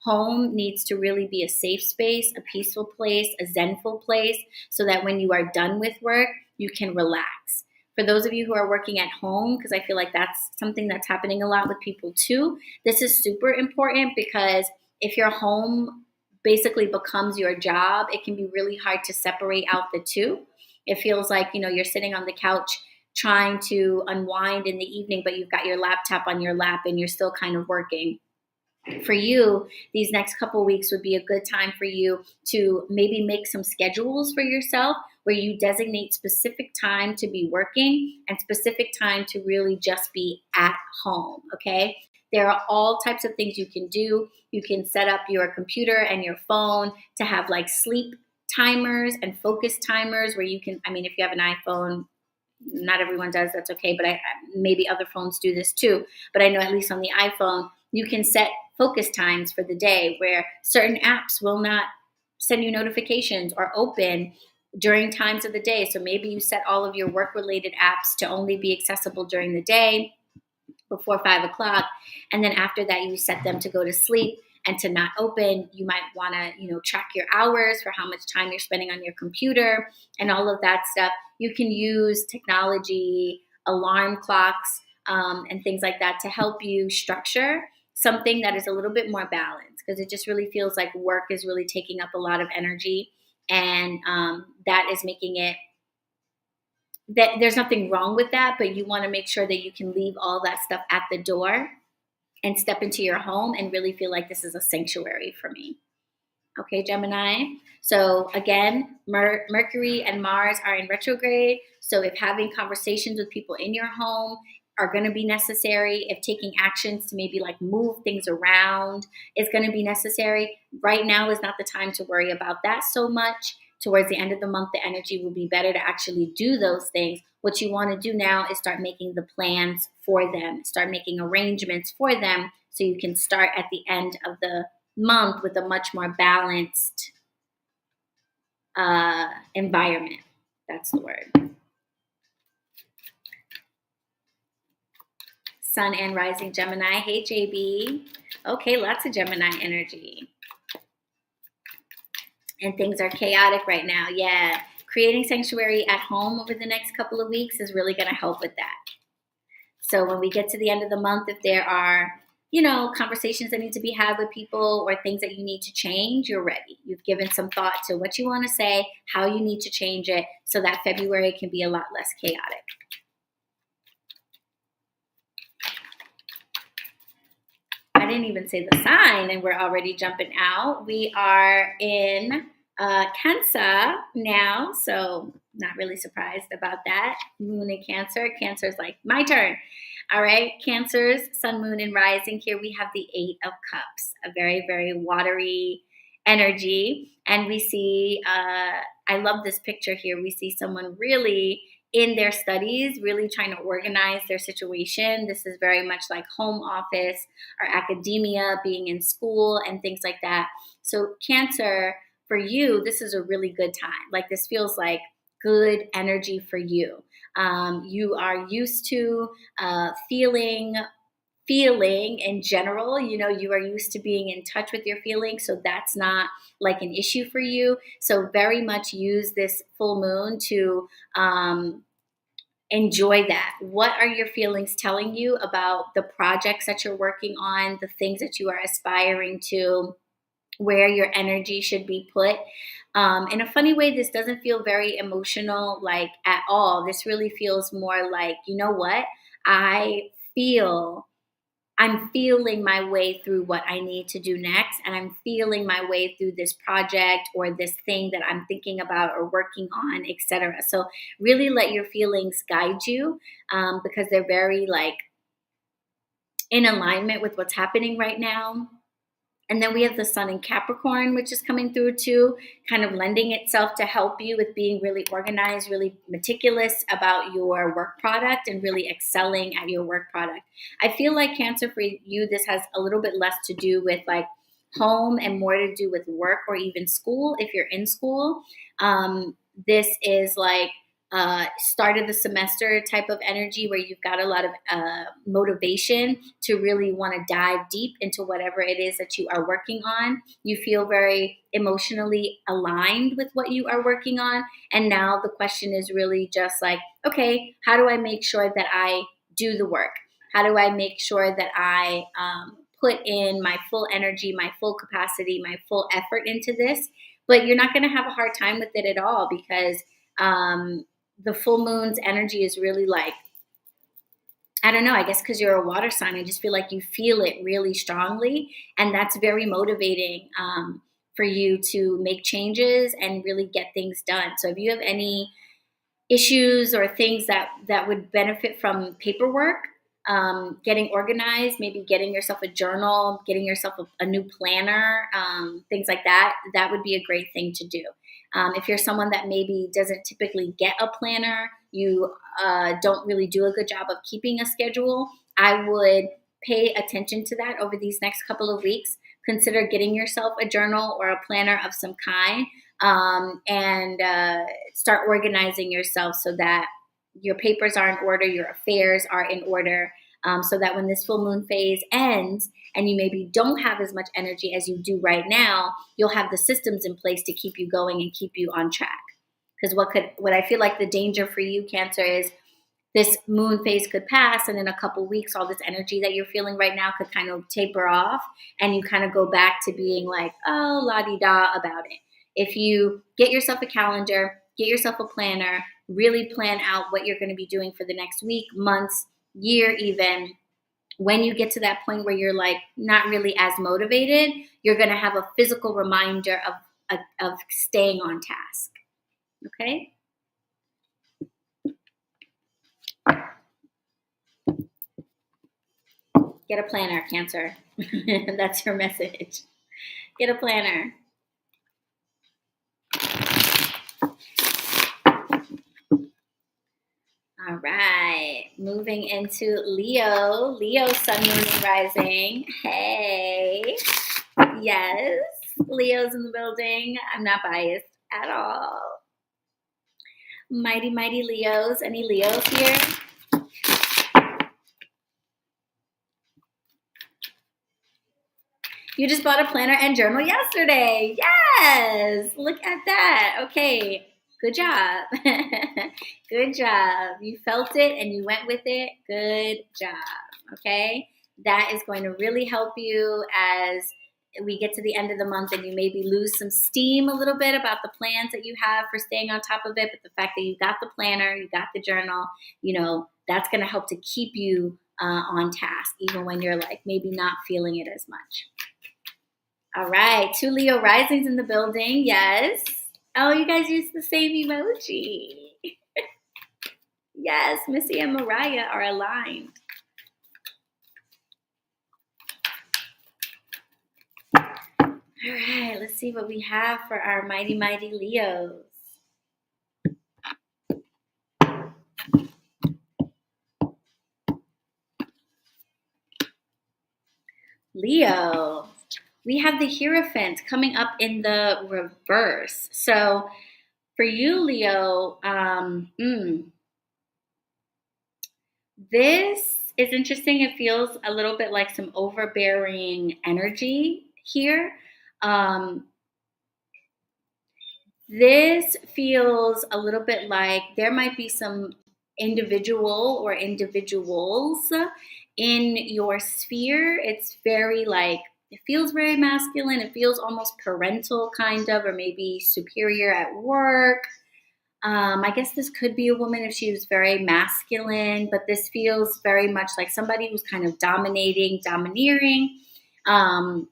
Home needs to really be a safe space, a peaceful place, a zenful place, so that when you are done with work, you can relax. For those of you who are working at home, because I feel like that's something that's happening a lot with people too, this is super important, because if your home basically becomes your job, it can be really hard to separate out the two. It feels like, you're sitting on the couch trying to unwind in the evening, but you've got your laptop on your lap and you're still kind of working. For you, these next couple of weeks would be a good time for you to maybe make some schedules for yourself where you designate specific time to be working and specific time to really just be at home, okay? There are all types of things you can do. You can set up your computer and your phone to have like sleep timers and focus timers where you can, if you have an iPhone, not everyone does, that's okay, but maybe other phones do this too. But I know at least on the iPhone, you can set focus times for the day where certain apps will not send you notifications or open during times of the day. So maybe you set all of your work-related apps to only be accessible during the day before 5 o'clock. And then after that, you set them to go to sleep and to not open. You might want to, track your hours for how much time you're spending on your computer and all of that stuff. You can use technology, alarm clocks, and things like that to help you structure something that is a little bit more balanced, because it just really feels like work is really taking up a lot of energy, and that is making it that there's nothing wrong with that, but you want to make sure that you can leave all that stuff at the door and step into your home and really feel like this is a sanctuary for me. Okay, Gemini. So again, Mercury and Mars are in retrograde. So if having conversations with people in your home are going to be necessary, if taking actions to maybe like move things around is going to be necessary, right now is not the time to worry about that so much. Towards the end of the month, the energy will be better to actually do those things. What you want to do now is start making the plans for them, start making arrangements for them, so you can start at the end of the month with a much more balanced environment. That's the word. Sun and rising Gemini. Hey, JB. Okay, lots of Gemini energy. And things are chaotic right now. Yeah. Creating sanctuary at home over the next couple of weeks is really going to help with that. So when we get to the end of the month, if there are, conversations that need to be had with people or things that you need to change, you're ready. You've given some thought to what you want to say, how you need to change it, so that February can be a lot less chaotic. I didn't even say the sign and we're already jumping out. We are in Cancer now, so not really surprised about that. Moon in Cancer. Cancer is like, my turn. All right, Cancers, Sun, Moon, and Rising. Here we have the 8 of Cups, a very, very watery energy. And we see, I love this picture here. We see someone really in their studies, really trying to organize their situation. This is very much like home office or academia, being in school and things like that. So Cancer, for you, this is a really good time. Like this feels like good energy for you. You are used to feeling in general. You are used to being in touch with your feelings, so that's not like an issue for you. So very much use this full moon to enjoy that. What are your feelings telling you about the projects that you're working on, the things that you are aspiring to? where your energy should be put. In a funny way, this doesn't feel very emotional, like at all. This really feels more like, you know what? I feel I'm feeling my way through what I need to do next, and I'm feeling my way through this project or this thing that I'm thinking about or working on, etc. So really let your feelings guide you, because they're very like in alignment with what's happening right now. And then we have the sun in Capricorn, which is coming through too, kind of lending itself to help you with being really organized, really meticulous about your work product and really excelling at your work product. I feel like Cancer, for you, this has a little bit less to do with like home and more to do with work or even school if you're in school. This is like start of the semester type of energy where you've got a lot of motivation to really want to dive deep into whatever it is that you are working on. You feel very emotionally aligned with what you are working on. And now the question is really just like, okay, how do I make sure that I do the work? How do I make sure that I put in my full energy, my full capacity, my full effort into this? But you're not going to have a hard time with it at all because the full moon's energy is really like, I don't know, I guess because you're a water sign, I just feel like you feel it really strongly. And that's very motivating for you to make changes and really get things done. So if you have any issues or things that would benefit from paperwork, getting organized, maybe getting yourself a journal, getting yourself a new planner, things like that, that would be a great thing to do. If you're someone that maybe doesn't typically get a planner, you don't really do a good job of keeping a schedule, I would pay attention to that over these next couple of weeks. Consider getting yourself a journal or a planner of some kind, and start organizing yourself so that your papers are in order, your affairs are in order, so that when this full moon phase ends and you maybe don't have as much energy as you do right now, you'll have the systems in place to keep you going and keep you on track. Because what I feel like the danger for you, Cancer, is this moon phase could pass, and in a couple weeks, all this energy that you're feeling right now could kind of taper off, and you kind of go back to being like, oh, la-di-da about it. If you get yourself a calendar, get yourself a planner, really plan out what you're going to be doing for the next week, months, year even, when you get to that point where you're like not really as motivated, you're going to have a physical reminder of staying on task. Okay? Get a planner, Cancer. That's your message. Get a planner. All right. Moving into Leo. Leo, sun, moon, and rising. Hey. Yes. Leo's in the building. I'm not biased at all. Mighty, mighty Leos. Any Leos here? You just bought a planner and journal yesterday. Yes. Look at that. Okay. Good job. Good job. You felt it and you went with it. Good job. Okay. That is going to really help you as we get to the end of the month and you maybe lose some steam a little bit about the plans that you have for staying on top of it. But the fact that you got the planner, you got the journal, that's going to help to keep you on task, even when you're like maybe not feeling it as much. All right. 2 Leo risings in the building. Yes. Oh, you guys use the same emoji. Yes, Missy and Mariah are aligned. All right, let's see what we have for our mighty, mighty Leos. Leo, we have the Hierophant coming up in the reverse. So for you, Leo, this is interesting. It feels a little bit like some overbearing energy here. This feels a little bit like there might be some individual or individuals in your sphere. It's very like It feels very masculine. It feels almost parental kind of, or maybe superior at work. I guess this could be a woman if she was very masculine, but this feels very much like somebody who's kind of domineering, um,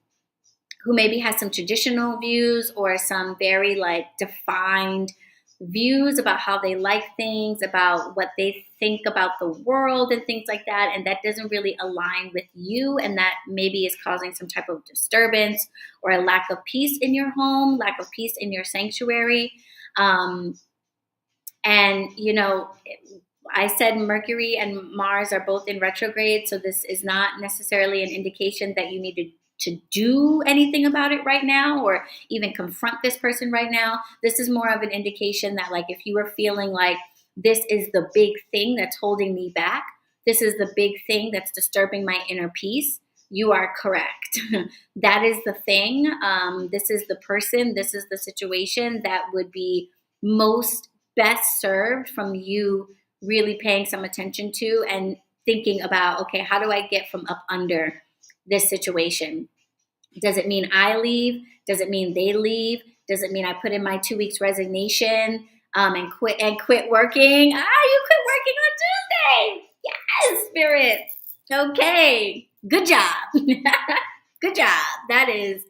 who maybe has some traditional views or some very like defined views about how they like things, about what they think about the world and things like that. And that doesn't really align with you. And that maybe is causing some type of disturbance or a lack of peace in your home, lack of peace in your sanctuary. And, you know, I said Mercury and Mars are both in retrograde. So this is not necessarily an indication that you need to do anything about it right now or even confront this person right now. This is more of an indication that, like, if you are feeling like this is the big thing that's holding me back, this is the big thing that's disturbing my inner peace, you are correct. That is the thing. This is the person, this is the situation that would be most best served from you really paying some attention to and thinking about, okay, how do I get from up under this situation? Does it mean I leave? Does it mean they leave? Does it mean I put in my 2 weeks resignation and quit working? You quit working on Tuesday. Yes, Spirit. Okay. Good job. Good job. That is,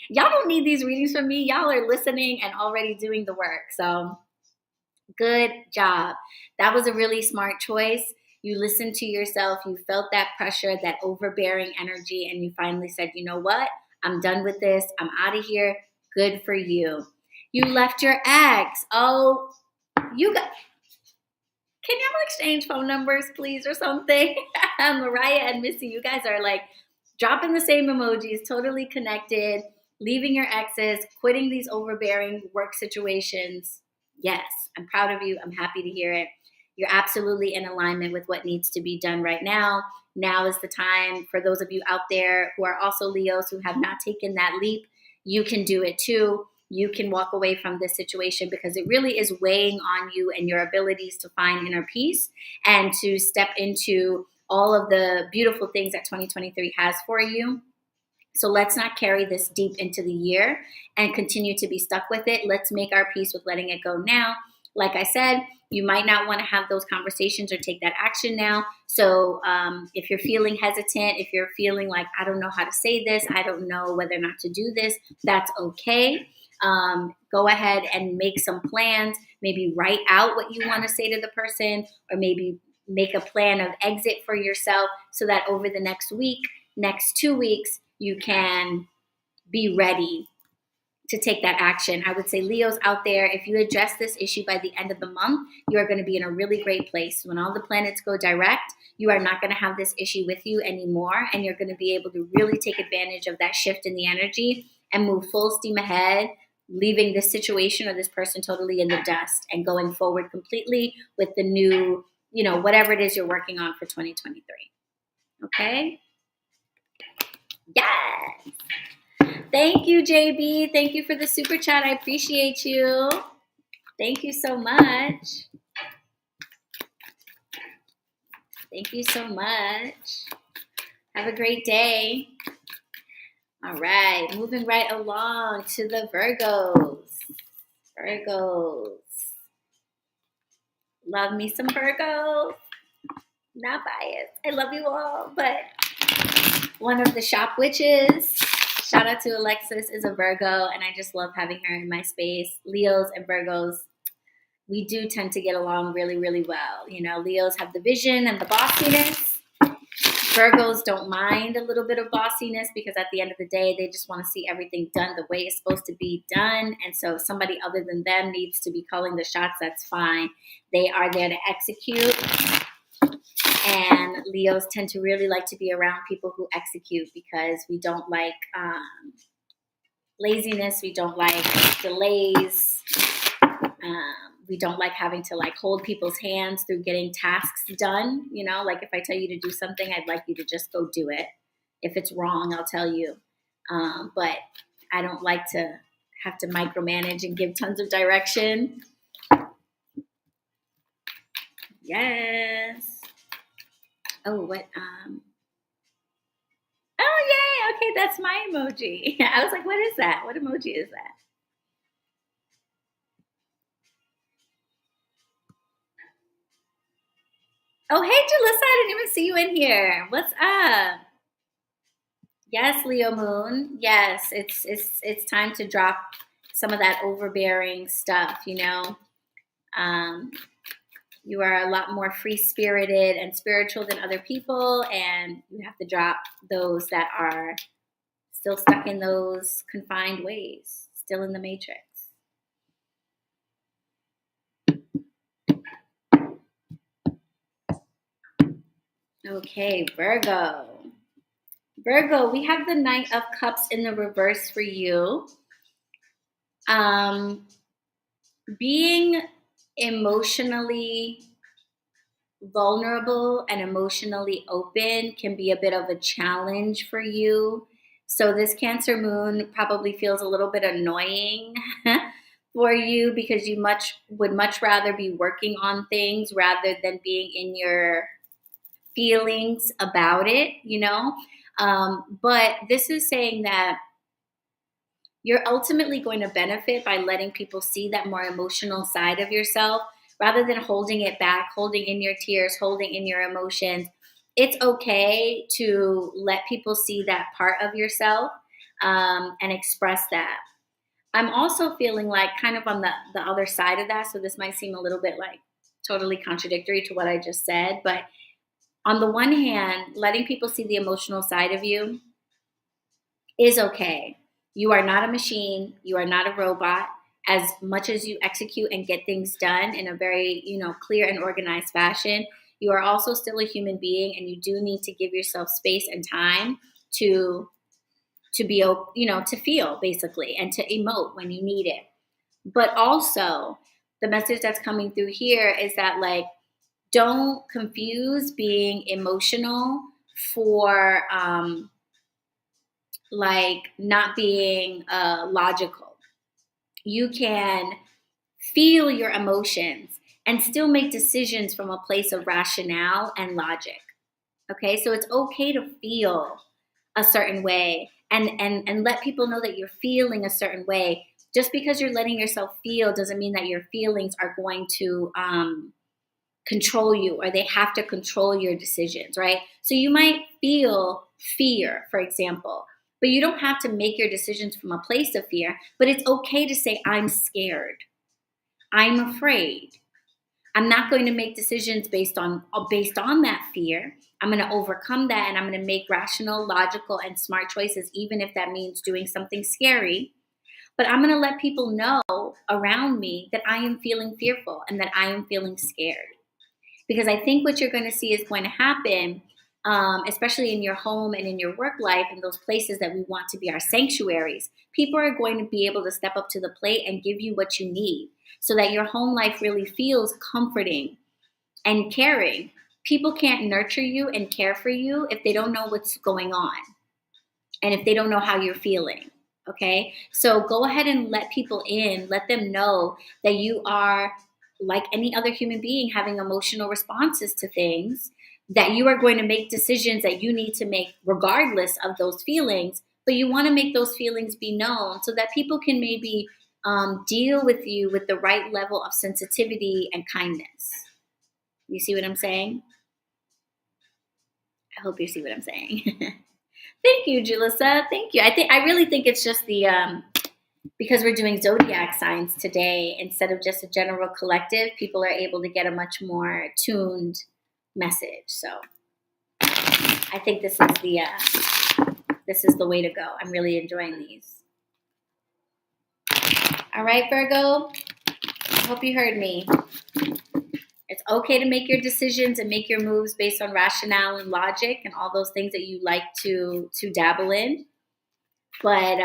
y'all don't need these readings from me. Y'all are listening and already doing the work. So good job. That was a really smart choice. You listened to yourself. You felt that pressure, that overbearing energy, and you finally said, you know what? I'm done with this. I'm out of here. Good for you. You left your ex. Oh, you got. Can y'all exchange phone numbers, please, or something? Mariah and Missy, you guys are like dropping the same emojis, totally connected, leaving your exes, quitting these overbearing work situations. Yes, I'm proud of you. I'm happy to hear it. You're absolutely in alignment with what needs to be done right now. Now is the time for those of you out there who are also Leos who have not taken that leap. You can do it too. You can walk away from this situation because it really is weighing on you and your abilities to find inner peace and to step into all of the beautiful things that 2023 has for you. So let's not carry this deep into the year and continue to be stuck with it. Let's make our peace with letting it go now. Like I said, you might not want to have those conversations or take that action now. So if you're feeling hesitant, if you're feeling like, I don't know how to say this, I don't know whether or not to do this, that's okay. Go ahead and make some plans. Maybe write out what you want to say to the person, or maybe make a plan of exit for yourself so that over the next week, next 2 weeks, you can be ready to take that action. I would say, Leos out there, if you address this issue by the end of the month, you are going to be in a really great place. When all the planets go direct, you are not going to have this issue with you anymore, and you're going to be able to really take advantage of that shift in the energy and move full steam ahead, leaving this situation or this person totally in the dust and going forward completely with the new, whatever it is you're working on for 2023. Okay? Yes. Thank you, JB. Thank you for the super chat. I appreciate you. Thank you so much. Thank you so much. Have a great day. All right, moving right along to the Virgos. Virgos. Love me some Virgos. Not biased. I love you all, but one of the shop witches, shout out to Alexis, is a Virgo, and I just love having her in my space. Leos and Virgos, we do tend to get along really, really well. Leos have the vision and the bossiness. Virgos don't mind a little bit of bossiness because at the end of the day, they just want to see everything done the way it's supposed to be done. And so if somebody other than them needs to be calling the shots, that's fine. They are there to execute. And Leos tend to really like to be around people who execute because we don't like laziness. We don't like delays. We don't like having to hold people's hands through getting tasks done. Like if I tell you to do something, I'd like you to just go do it. If it's wrong, I'll tell you. But I don't like to have to micromanage and give tons of direction. Yes. Oh, what? Oh, yay. Okay, that's my emoji. I was like, what is that? What emoji is that? Oh, hey, Jalissa, I didn't even see you in here. What's up? Yes, Leo Moon. Yes, it's time to drop some of that overbearing stuff, you know. Um, you are a lot more free spirited and spiritual than other people, and you have to drop those that are still stuck in those confined ways, still in the matrix. Okay, Virgo. Virgo, we have the Knight of Cups in the reverse for you. Being emotionally vulnerable and emotionally open can be a bit of a challenge for you. So this Cancer moon probably feels a little bit annoying for you because you would much rather be working on things rather than being in your feelings about it, you know. But this is saying that you're ultimately going to benefit by letting people see that more emotional side of yourself rather than holding it back, holding in your tears, holding in your emotions. It's okay to let people see that part of yourself and express that. I'm also feeling like kind of on the other side of that. So this might seem a little bit like totally contradictory to what I just said. But on the one hand, letting people see the emotional side of you is okay. You are not a machine. You are not a robot. As much as you execute and get things done in a very, clear and organized fashion, you are also still a human being, and you do need to give yourself space and time to be, to feel basically and to emote when you need it. But also, the message that's coming through here is that like, don't confuse being emotional for like not being logical. You can feel your emotions and still make decisions from a place of rationale and logic. Okay, so it's okay to feel a certain way and let people know that you're feeling a certain way. Just because you're letting yourself feel doesn't mean that your feelings are going to control you or they have to control your decisions, right? So you might feel fear, for example, but you don't have to make your decisions from a place of fear. But it's okay to say, I'm scared. I'm afraid. I'm not going to make decisions based on that fear. I'm going to overcome that and I'm going to make rational, logical, and smart choices, even if that means doing something scary. But I'm going to let people know around me that I am feeling fearful and that I am feeling scared. Because I think what you're going to see is going to happen, especially in your home and in your work life and those places that we want to be our sanctuaries. People are going to be able to step up to the plate and give you what you need so that your home life really feels comforting and caring. People can't nurture you and care for you if they don't know what's going on and if they don't know how you're feeling. Okay, so go ahead and let people in, let them know that you are like any other human being having emotional responses to things, that you are going to make decisions that you need to make regardless of those feelings, but you want to make those feelings be known so that people can maybe deal with you with the right level of sensitivity and kindness. You see what I'm saying? I hope you see what I'm saying. Thank you, Julissa. Thank you. I really think it's just the because we're doing zodiac signs today instead of just a general collective, people are able to get a much more tuned message. So I think this is the way to go. I'm really enjoying these. All right, Virgo. I hope you heard me. It's okay to make your decisions and make your moves based on rationale and logic and all those things that you like to dabble in. But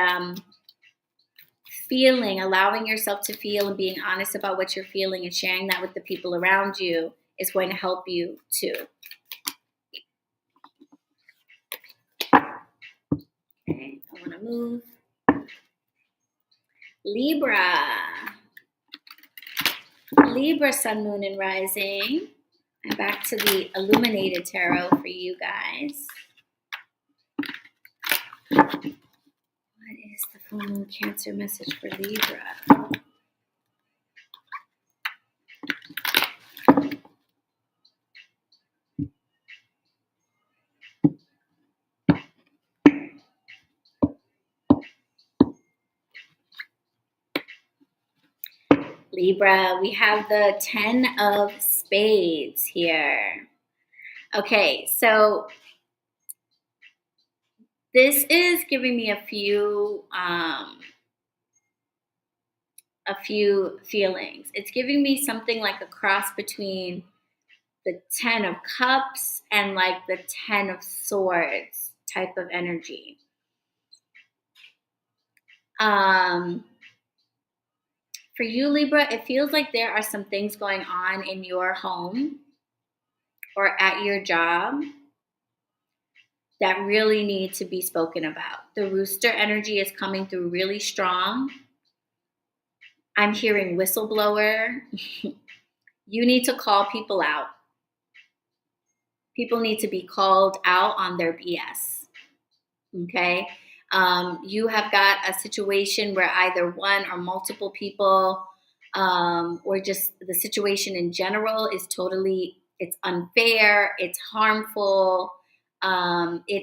allowing yourself to feel and being honest about what you're feeling and sharing that with the people around you is going to help you too. Okay, I want to move. Libra, Sun, Moon, and Rising. I'm back to the Illuminated Tarot for you guys. What is the full moon Cancer message for Libra? Libra, we have the 10 of Spades here. Okay, so this is giving me a few feelings. It's giving me something like a cross between the 10 of Cups and like the 10 of Swords type of energy. For you, Libra, it feels like there are some things going on in your home or at your job that really need to be spoken about. The Rooster energy is coming through really strong. I'm hearing whistleblower. You need to call people out. People need to be called out on their BS. Okay? You have got a situation where either one or multiple people, or just the situation in general is it's unfair, it's harmful, it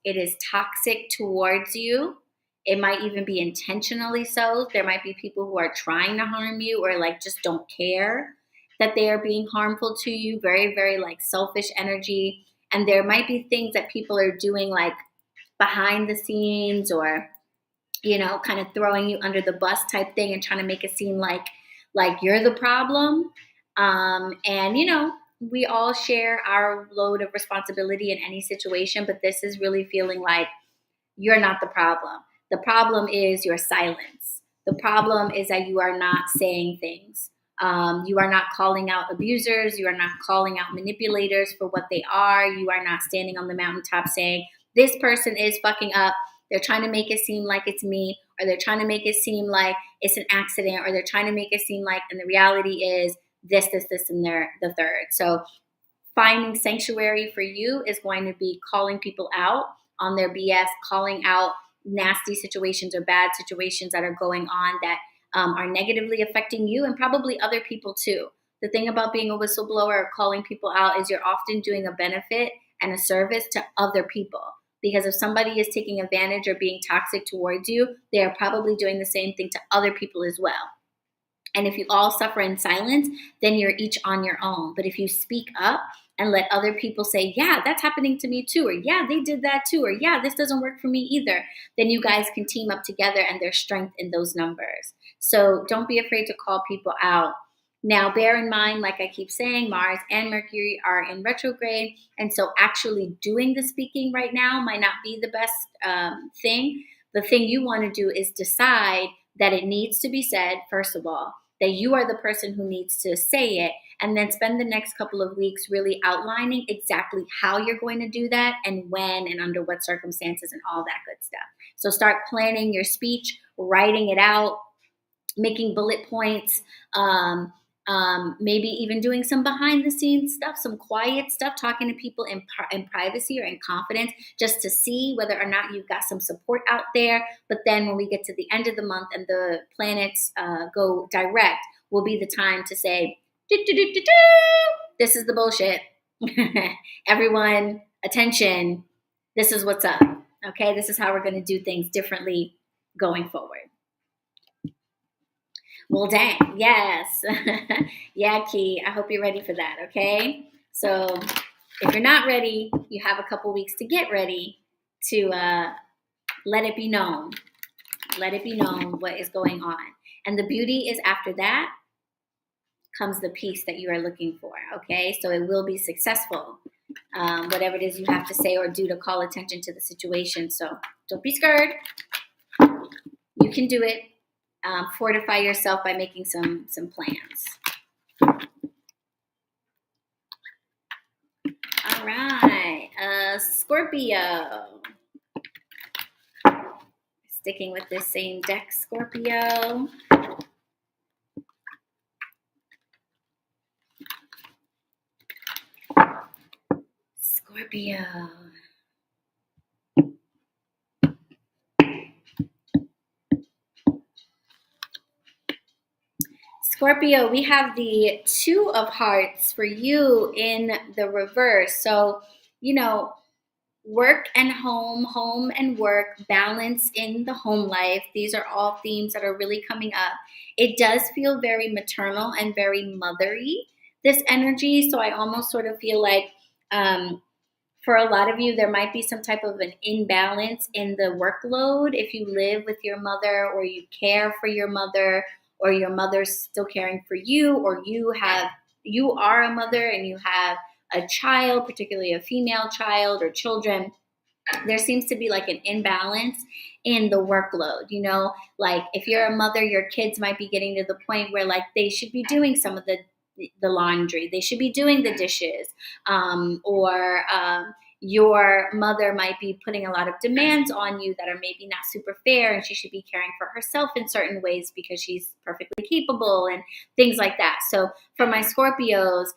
is toxic towards you. It might even be intentionally so. There might be people who are trying to harm you or like just don't care that they are being harmful to you. Very, very like selfish energy. And there might be things that people are doing like behind the scenes or, kind of throwing you under the bus type thing and trying to make it seem like you're the problem. And, we all share our load of responsibility in any situation, but this is really feeling like you're not the problem. The problem is your silence. The problem is that you are not saying things. You are not calling out abusers. You are not calling out manipulators for what they are. You are not standing on the mountaintop saying, this person is fucking up. They're trying to make it seem like it's me, or they're trying to make it seem like it's an accident, or they're trying to make it seem like, and the reality is this, and the third. So finding sanctuary for you is going to be calling people out on their BS, calling out nasty situations or bad situations that are going on that are negatively affecting you and probably other people too. The thing about being a whistleblower or calling people out is you're often doing a benefit and a service to other people. Because if somebody is taking advantage or being toxic towards you, they are probably doing the same thing to other people as well. And if you all suffer in silence, then you're each on your own. But if you speak up and let other people say, yeah, that's happening to me too, or yeah, they did that too, or yeah, this doesn't work for me either, then you guys can team up together and there's strength in those numbers. So don't be afraid to call people out. Now, bear in mind, like I keep saying, Mars and Mercury are in retrograde. And so actually doing the speaking right now might not be the best thing. The thing you want to do is decide that it needs to be said, first of all, that you are the person who needs to say it, and then spend the next couple of weeks really outlining exactly how you're going to do that and when and under what circumstances and all that good stuff. So start planning your speech, writing it out, making bullet points, maybe even doing some behind the scenes stuff, some quiet stuff, talking to people in privacy or in confidence, just to see whether or not you've got some support out there. But then when we get to the end of the month and the planets go direct, will be the time to say, this is the bullshit. Everyone, attention. This is what's up. Okay, this is how we're going to do things differently going forward. Well, dang, yes. Yeah, Key, I hope you're ready for that, okay? So if you're not ready, you have a couple weeks to get ready to let it be known. Let it be known what is going on. And the beauty is after that comes the peace that you are looking for, okay? So it will be successful, whatever it is you have to say or do to call attention to the situation. So don't be scared. You can do it. Fortify yourself by making some plans. All right, Scorpio. Sticking with this same deck, Scorpio. Scorpio. Scorpio, we have the Two of Hearts for you in the reverse. So, work and home, home and work, balance in the home life. These are all themes that are really coming up. It does feel very maternal and very mothery, this energy. So I almost sort of feel like for a lot of you, there might be some type of an imbalance in the workload if you live with your mother or you care for your mother or your mother's still caring for you, or you are a mother and you have a child, particularly a female child or children. There seems to be like an imbalance in the workload. Like if you're a mother, your kids might be getting to the point where like they should be doing some of the laundry, they should be doing the dishes, or your mother might be putting a lot of demands on you that are maybe not super fair, and she should be caring for herself in certain ways because she's perfectly capable and things like that. So for my Scorpios,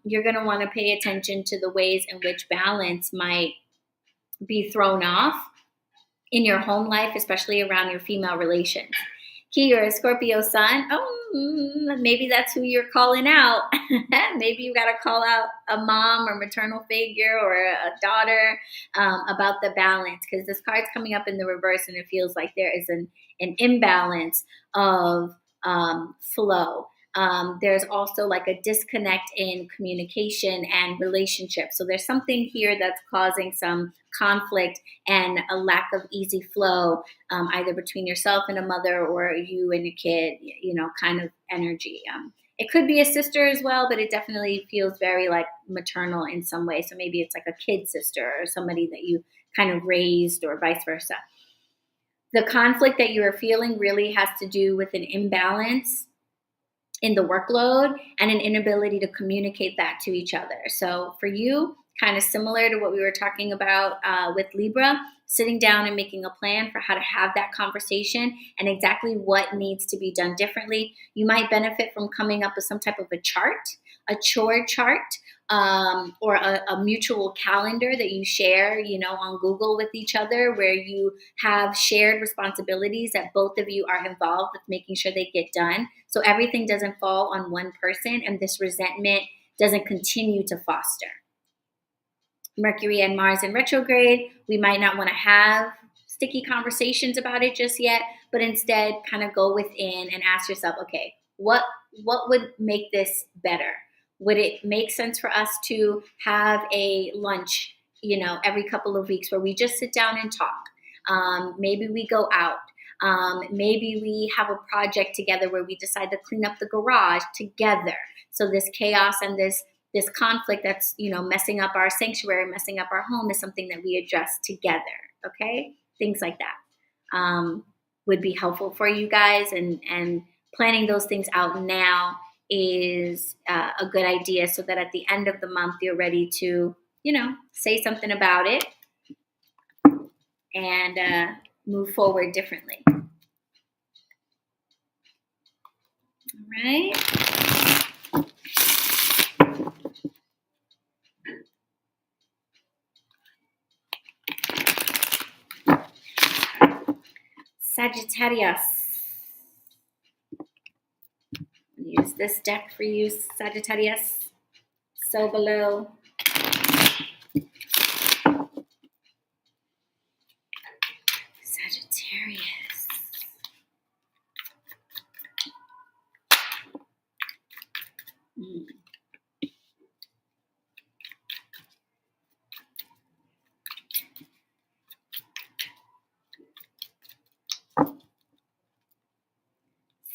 you're going to want to pay attention to the ways in which balance might be thrown off in your home life, especially around your female relations. Key, you're a Scorpio sun. Oh, maybe that's who you're calling out. Maybe you got to call out a mom or maternal figure or a daughter about the balance, because this card's coming up in the reverse and it feels like there is an imbalance of flow. There's also like a disconnect in communication and relationship. So there's something here that's causing some conflict and a lack of easy flow, either between yourself and a mother or you and a kid, kind of energy. It could be a sister as well, but it definitely feels very like maternal in some way. So maybe it's like a kid sister or somebody that you kind of raised, or vice versa. The conflict that you are feeling really has to do with an imbalance in the workload and an inability to communicate that to each other. So for you, kind of similar to what we were talking about with Libra, sitting down and making a plan for how to have that conversation and exactly what needs to be done differently. You might benefit from coming up with some type of a chore chart, or a mutual calendar that you share, on Google with each other, where you have shared responsibilities that both of you are involved with making sure they get done. So everything doesn't fall on one person and this resentment doesn't continue to foster. Mercury and Mars in retrograde, we might not want to have sticky conversations about it just yet, but instead kind of go within and ask yourself, okay, what would make this better? Would it make sense for us to have a lunch, every couple of weeks where we just sit down and talk? Maybe we go out. Maybe we have a project together where we decide to clean up the garage together. So this chaos and this conflict that's, messing up our sanctuary, messing up our home, is something that we address together. Okay? Things like that would be helpful for you guys, and planning those things out now is a good idea, so that at the end of the month you're ready to, say something about it and move forward differently. All right. Sagittarius. Use this deck for you, Sagittarius. So below. Sagittarius.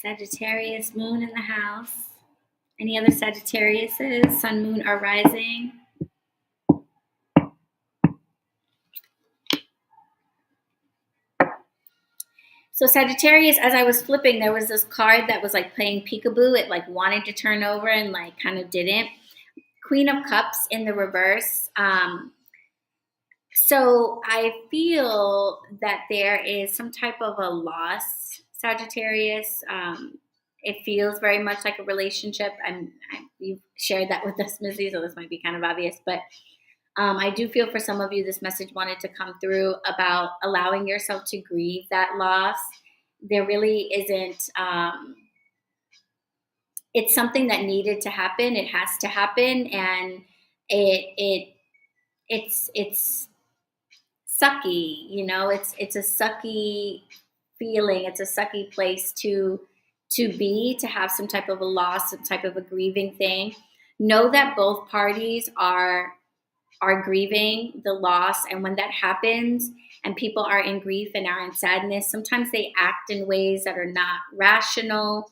Sagittarius, moon in the house. Any other Sagittariuses, sun, moon, or rising? So Sagittarius, as I was flipping, there was this card that was like playing peekaboo. It like wanted to turn over and like kind of didn't. Queen of Cups in the reverse. So I feel that there is some type of a loss, Sagittarius. It feels very much like a relationship. You've shared that with us, Missy, so this might be kind of obvious, but I do feel for some of you this message wanted to come through about allowing yourself to grieve that loss. There really isn't it's something that needed to happen. It has to happen, and it's sucky. It's a sucky feeling. It's a sucky place to have some type of a loss, some type of a grieving thing. Know that both parties are grieving the loss, and when that happens and people are in grief and are in sadness, sometimes they act in ways that are not rational.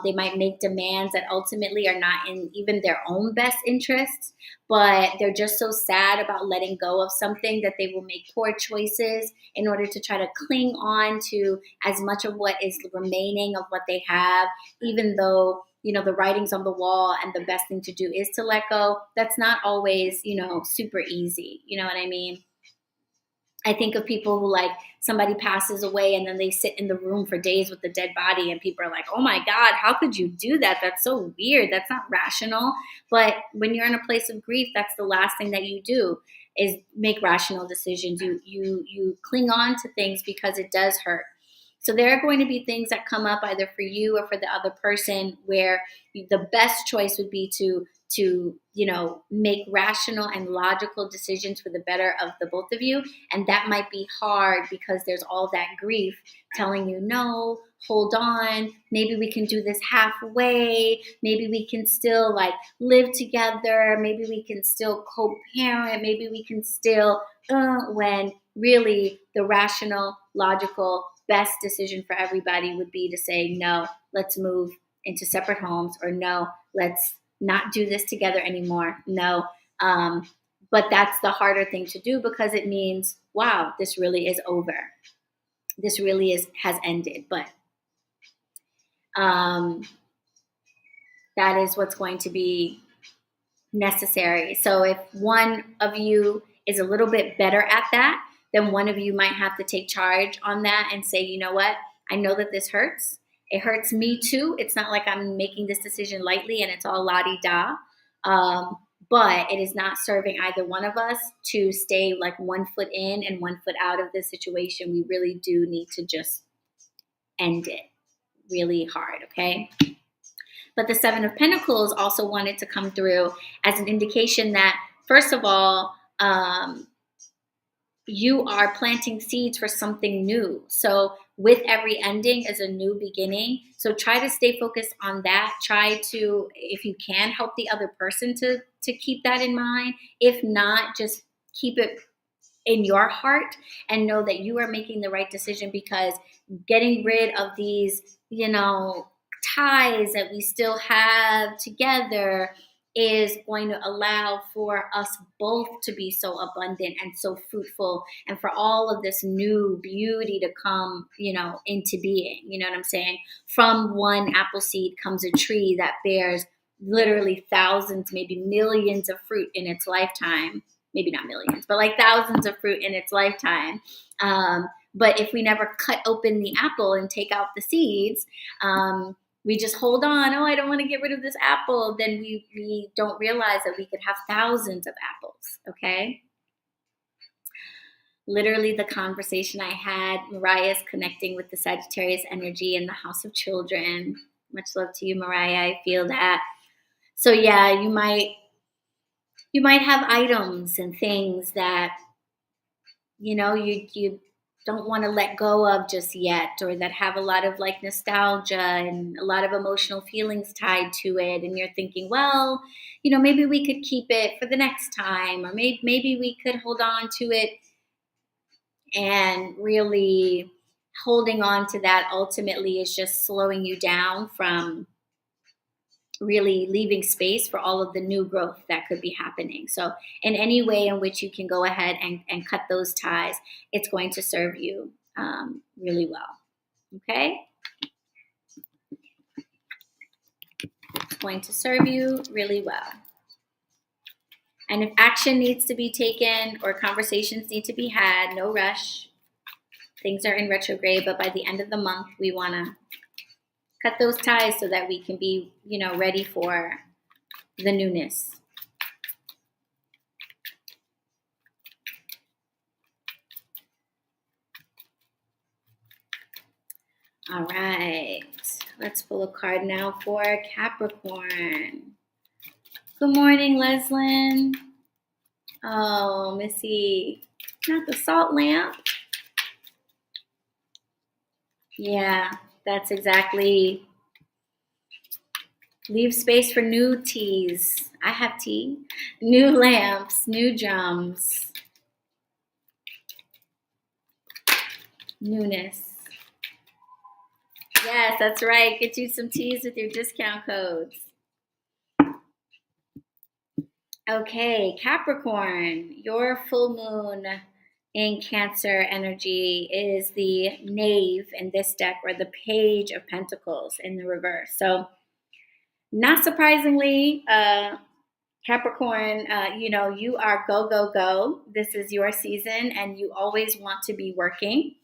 They might make demands that ultimately are not in even their own best interests, but they're just so sad about letting go of something that they will make poor choices in order to try to cling on to as much of what is remaining of what they have, even though the writing's on the wall and the best thing to do is to let go. That's not always super easy. You know what I mean? I think of people who, like, somebody passes away and then they sit in the room for days with the dead body, and people are like, oh my God, how could you do that? That's so weird. That's not rational. But when you're in a place of grief, that's the last thing that you do is make rational decisions. You cling on to things because it does hurt. So there are going to be things that come up either for you or for the other person where the best choice would be to make rational and logical decisions for the better of the both of you. And that might be hard because there's all that grief telling you, no, hold on, maybe we can do this halfway, maybe we can still like live together, maybe we can still co-parent, maybe we can still when really the rational, logical, best decision for everybody would be to say, no, let's move into separate homes, or no, let's not do this together anymore. No. But that's the harder thing to do because it means, wow, this really is over. This really has ended. But that is what's going to be necessary. So if one of you is a little bit better at that, then one of you might have to take charge on that and say, you know what? I know that this hurts. It hurts me too. It's not like I'm making this decision lightly and it's all la-di-da. But it is not serving either one of us to stay like 1 foot in and 1 foot out of this situation. We really do need to just end it really hard, okay? But the Seven of Pentacles also wanted to come through as an indication that, first of all, you are planting seeds for something new. So with every ending is a new beginning. So try to stay focused on that. Try to, if you can, help the other person to keep that in mind. If not, just keep it in your heart and know that you are making the right decision, because getting rid of these, ties that we still have together is going to allow for us both to be so abundant and so fruitful, and for all of this new beauty to come, into being. You know what I'm saying? From one apple seed comes a tree that bears literally thousands, maybe millions of fruit in its lifetime. Maybe not millions, but like thousands of fruit in its lifetime. But if we never cut open the apple and take out the seeds, we just hold on. Oh, I don't want to get rid of this apple. Then we don't realize that we could have thousands of apples, okay? Literally the conversation I had, Mariah's connecting with the Sagittarius energy in the House of Children. Much love to you, Mariah. I feel that. So yeah, you might have items and things that, you don't want to let go of just yet, or that have a lot of like nostalgia and a lot of emotional feelings tied to it. And you're thinking, well, maybe we could keep it for the next time, or maybe we could hold on to it. And really holding on to that ultimately is just slowing you down from really leaving space for all of the new growth that could be happening. So in any way in which you can go ahead and cut those ties, it's going to serve you really well. Okay? It's going to serve you really well. And if action needs to be taken or conversations need to be had, no rush. Things are in retrograde, but by the end of the month, we want to cut those ties so that we can be, ready for the newness. All right. Let's pull a card now for Capricorn. Good morning, Leslyn. Oh, Missy, not the salt lamp. Yeah, that's exactly. Leave space for new teas. I have tea. New lamps, new drums. Newness. Yes, that's right. Get you some teas with your discount codes. Okay, Capricorn, your full moon in Cancer energy is the Knave in this deck, or the Page of Pentacles in the reverse. So, not surprisingly, Capricorn, you are go, go, go. This is your season and you always want to be working.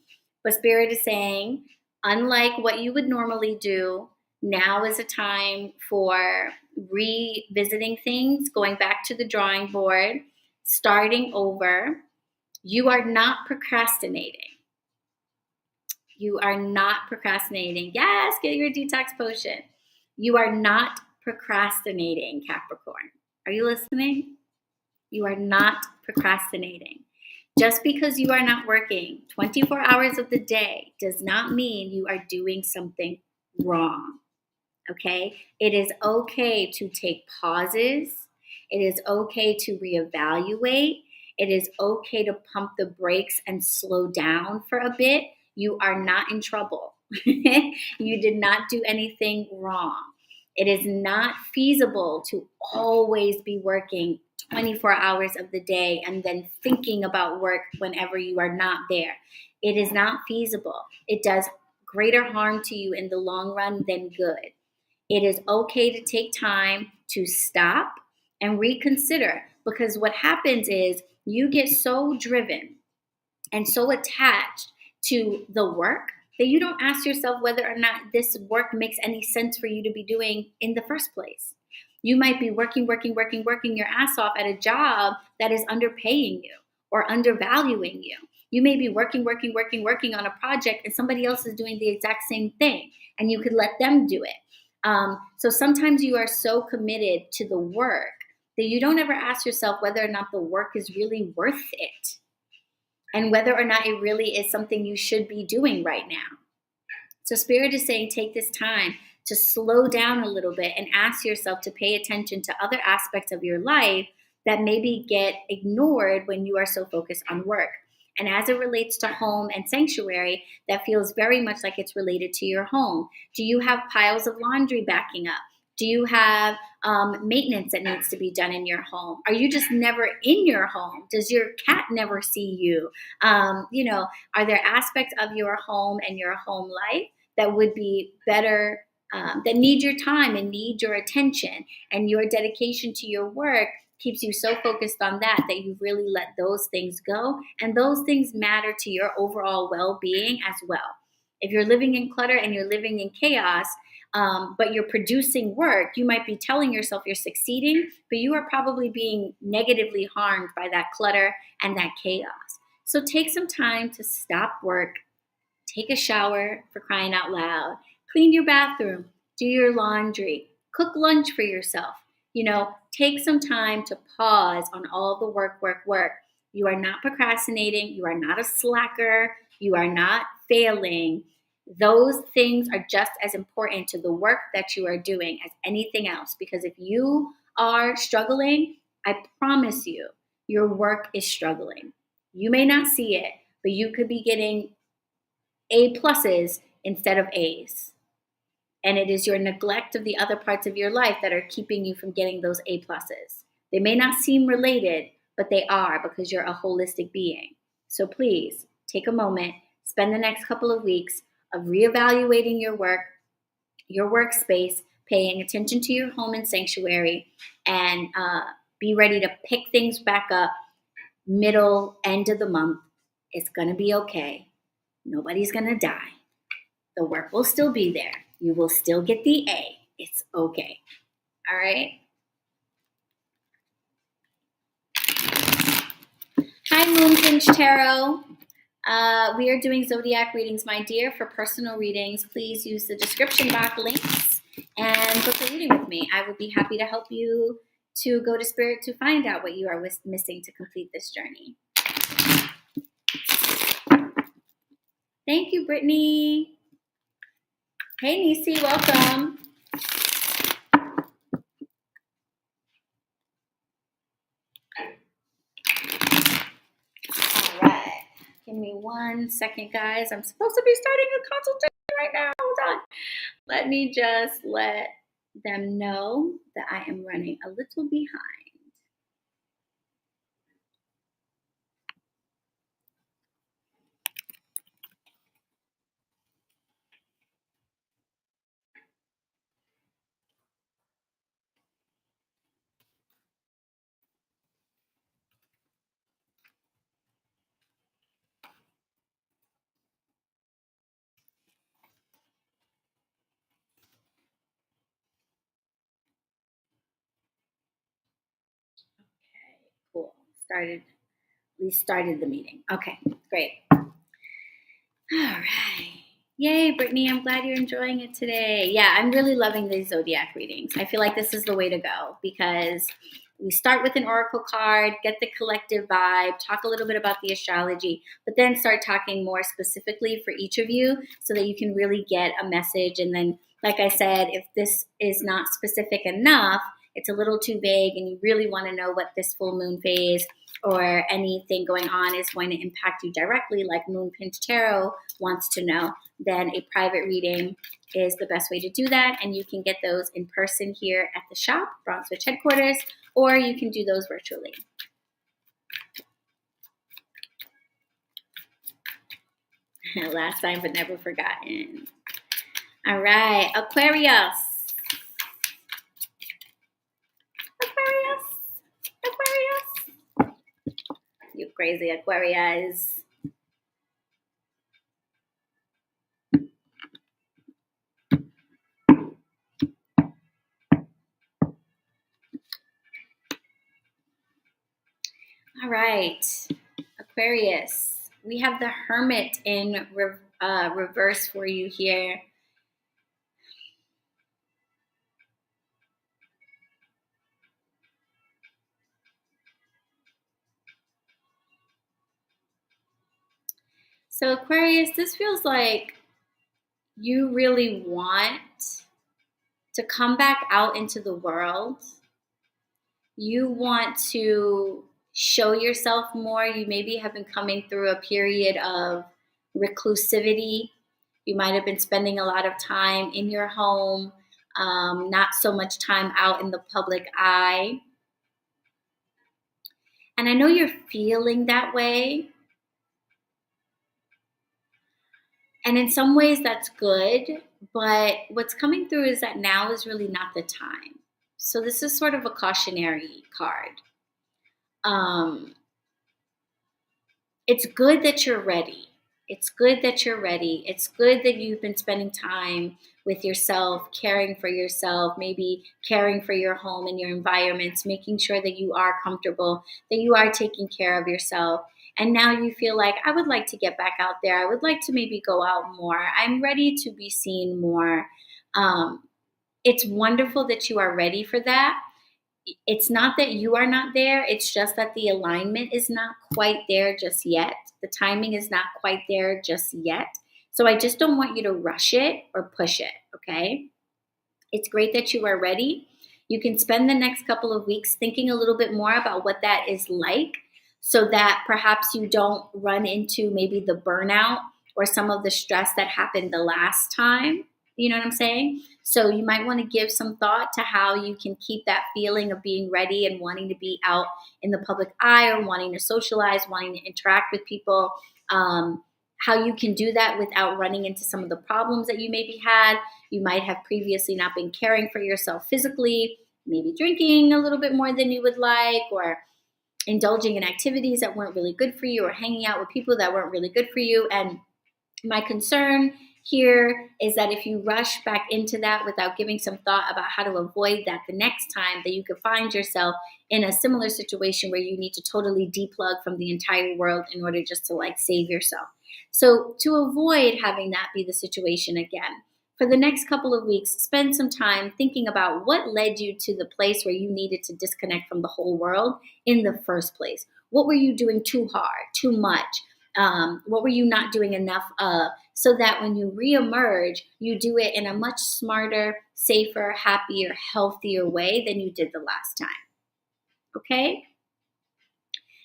But Spirit is saying, unlike what you would normally do, now is a time for revisiting things, going back to the drawing board, starting over. You are not procrastinating. You are not procrastinating. Yes, get your detox potion. You are not procrastinating, Capricorn. Are you listening? You are not procrastinating. Just because you are not working 24 hours of the day does not mean you are doing something wrong. Okay? It is okay to take pauses. It is okay to reevaluate. It is okay to pump the brakes and slow down for a bit. You are not in trouble. You did not do anything wrong. It is not feasible to always be working 24 hours of the day and then thinking about work whenever you are not there. It is not feasible. It does greater harm to you in the long run than good. It is okay to take time to stop and reconsider, because what happens is you get so driven and so attached to the work that you don't ask yourself whether or not this work makes any sense for you to be doing in the first place. You might be working your ass off at a job that is underpaying you or undervaluing you. You may be working on a project and somebody else is doing the exact same thing and you could let them do it. So sometimes you are so committed to the work that you don't ever ask yourself whether or not the work is really worth it and whether or not it really is something you should be doing right now. So Spirit is saying take this time to slow down a little bit and ask yourself to pay attention to other aspects of your life that maybe get ignored when you are so focused on work. And as it relates to home and sanctuary, that feels very much like it's related to your home. Do you have piles of laundry backing up? Do you have maintenance that needs to be done in your home? Are you just never in your home? Does your cat never see you? Are there aspects of your home and your home life that would be better, that need your time and need your attention, and your dedication to your work keeps you so focused on that you really let those things go, and those things matter to your overall well-being as well. If you're living in clutter and you're living in chaos, but you're producing work, you might be telling yourself you're succeeding, but you are probably being negatively harmed by that clutter and that chaos. So take some time to stop work, take a shower, for crying out loud, clean your bathroom, do your laundry, cook lunch for yourself. Take some time to pause on all the work. You are not procrastinating. You are not a slacker. You are not failing. Those things are just as important to the work that you are doing as anything else. Because if you are struggling, I promise you, your work is struggling. You may not see it, but you could be getting A+ instead of A's. And it is your neglect of the other parts of your life that are keeping you from getting those A+. They may not seem related, but they are, because you're a holistic being. So please take a moment, spend the next couple of weeks of reevaluating your work, your workspace, paying attention to your home and sanctuary, and be ready to pick things back up end of the month. It's going to be okay. Nobody's going to die. The work will still be there. You will still get the A. It's okay. All right? Hi, Moonfinch Tarot. We are doing Zodiac readings, my dear. For personal readings, please use the description box links and book a reading with me. I would be happy to help you to go to Spirit to find out what you are missing to complete this journey. Thank you, Brittany. Hey, Nisi, welcome. All right. Give me 1 second, guys. I'm supposed to be starting a consultation right now. Hold on. Let me just let them know that I am running a little behind. Okay, cool. We started the meeting. Okay, great. All right. Yay, Brittany, I'm glad you're enjoying it today. Yeah, I'm really loving these Zodiac readings. I feel like this is the way to go because we start with an oracle card, get the collective vibe, talk a little bit about the astrology, but then start talking more specifically for each of you so that you can really get a message. And then, like I said, if this is not specific enough, it's a little too vague and you really want to know what this full moon phase or anything going on is going to impact you directly, like Moon Pinch Tarot wants to know, then a private reading is the best way to do that. And you can get those in person here at the shop, BronxWitch HeadQuarters, or you can do those virtually. Last time, but never forgotten. All right, Aquarius. You crazy Aquarius. All right, Aquarius. We have the Hermit in reverse for you here. So Aquarius, this feels like you really want to come back out into the world. You want to show yourself more. You maybe have been coming through a period of reclusivity. You might have been spending a lot of time in your home, not so much time out in the public eye. And I know you're feeling that way. And in some ways that's good, but what's coming through is that now is really not the time. So this is sort of a cautionary card. It's good that you're ready. It's good that you're ready. It's good that you've been spending time with yourself, caring for yourself, maybe caring for your home and your environments, making sure that you are comfortable, that you are taking care of yourself. And now you feel like, I would like to get back out there. I would like to maybe go out more. I'm ready to be seen more. It's wonderful that you are ready for that. It's not that you are not there. It's just that the alignment is not quite there just yet. The timing is not quite there just yet. So I just don't want you to rush it or push it, okay? It's great that you are ready. You can spend the next couple of weeks thinking a little bit more about what that is like so that perhaps you don't run into maybe the burnout or some of the stress that happened the last time. You know what I'm saying? So you might want to give some thought to how you can keep that feeling of being ready and wanting to be out in the public eye or wanting to socialize, wanting to interact with people. How you can do that without running into some of the problems that you maybe had. You might have previously not been caring for yourself physically, maybe drinking a little bit more than you would like, or indulging in activities that weren't really good for you, or hanging out with people that weren't really good for you. And my concern here is that if you rush back into that without giving some thought about how to avoid that the next time, that you could find yourself in a similar situation where you need to totally deplug from the entire world in order just to like save yourself. So to avoid having that be the situation again, for the next couple of weeks, spend some time thinking about what led you to the place where you needed to disconnect from the whole world in the first place. What were you doing too hard, too much? What were you not doing enough of? So that when you reemerge, you do it in a much smarter, safer, happier, healthier way than you did the last time. Okay?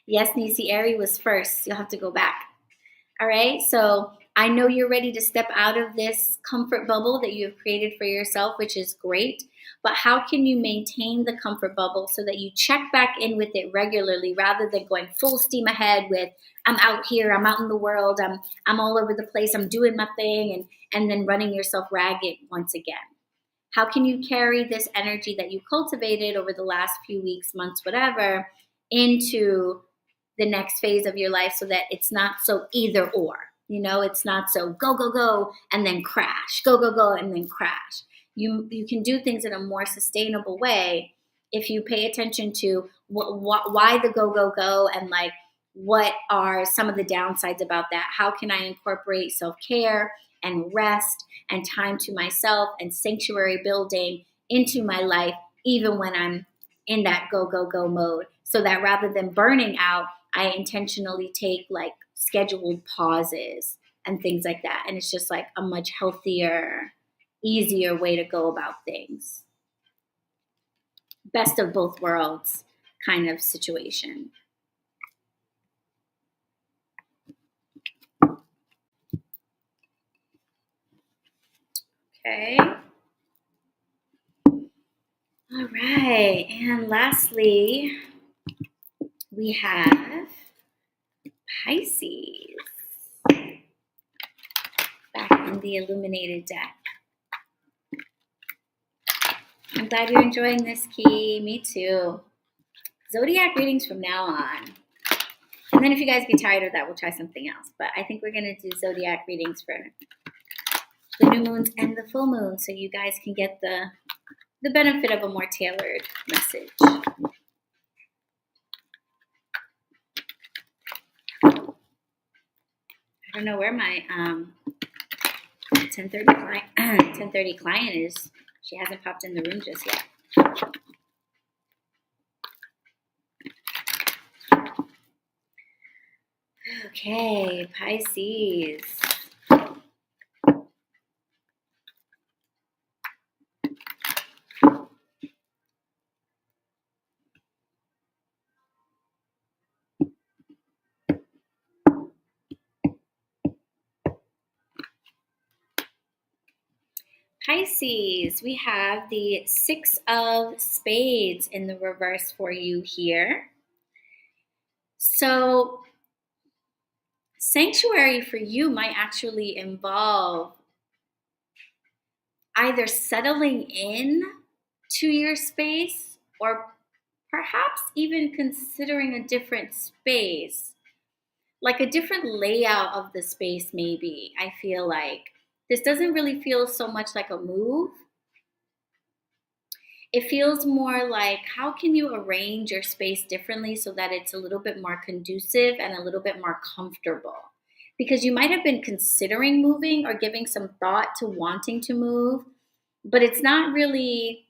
Yes, Nisi Ari was first. You'll have to go back. All right, so I know you're ready to step out of this comfort bubble that you have created for yourself, which is great. But how can you maintain the comfort bubble so that you check back in with it regularly rather than going full steam ahead with, I'm out here, I'm out in the world, I'm all over the place, I'm doing my thing, and then running yourself ragged once again? How can you carry this energy that you cultivated over the last few weeks, months, whatever, into the next phase of your life so that it's not so either or, it's not so go, go, go, and then crash, go, go, go, and then crash. You can do things in a more sustainable way if you pay attention to why the go, go, go, and like what are some of the downsides about that. How can I incorporate self-care and rest and time to myself and sanctuary building into my life, even when I'm in that go, go, go mode, so that rather than burning out, I intentionally take like scheduled pauses and things like that. And it's just like a much healthier, easier way to go about things. Best of both worlds kind of situation. Okay. All right. And lastly, we have Pisces back in the illuminated deck. I'm glad you're enjoying this, Key. Me too. Zodiac readings from now on. And then if you guys get tired of that, we'll try something else. But I think we're going to do Zodiac readings for the new moons and the full moon so you guys can get the benefit of a more tailored message. I don't know where my 10:30 client is. She hasn't popped in the room just yet. Okay, Pisces. Pisces, we have the Six of Spades in the reverse for you here. So, sanctuary for you might actually involve either settling in to your space or perhaps even considering a different space, like a different layout of the space maybe. I feel like this doesn't really feel so much like a move. It feels more like how can you arrange your space differently so that it's a little bit more conducive and a little bit more comfortable. Because you might have been considering moving or giving some thought to wanting to move, but it's not really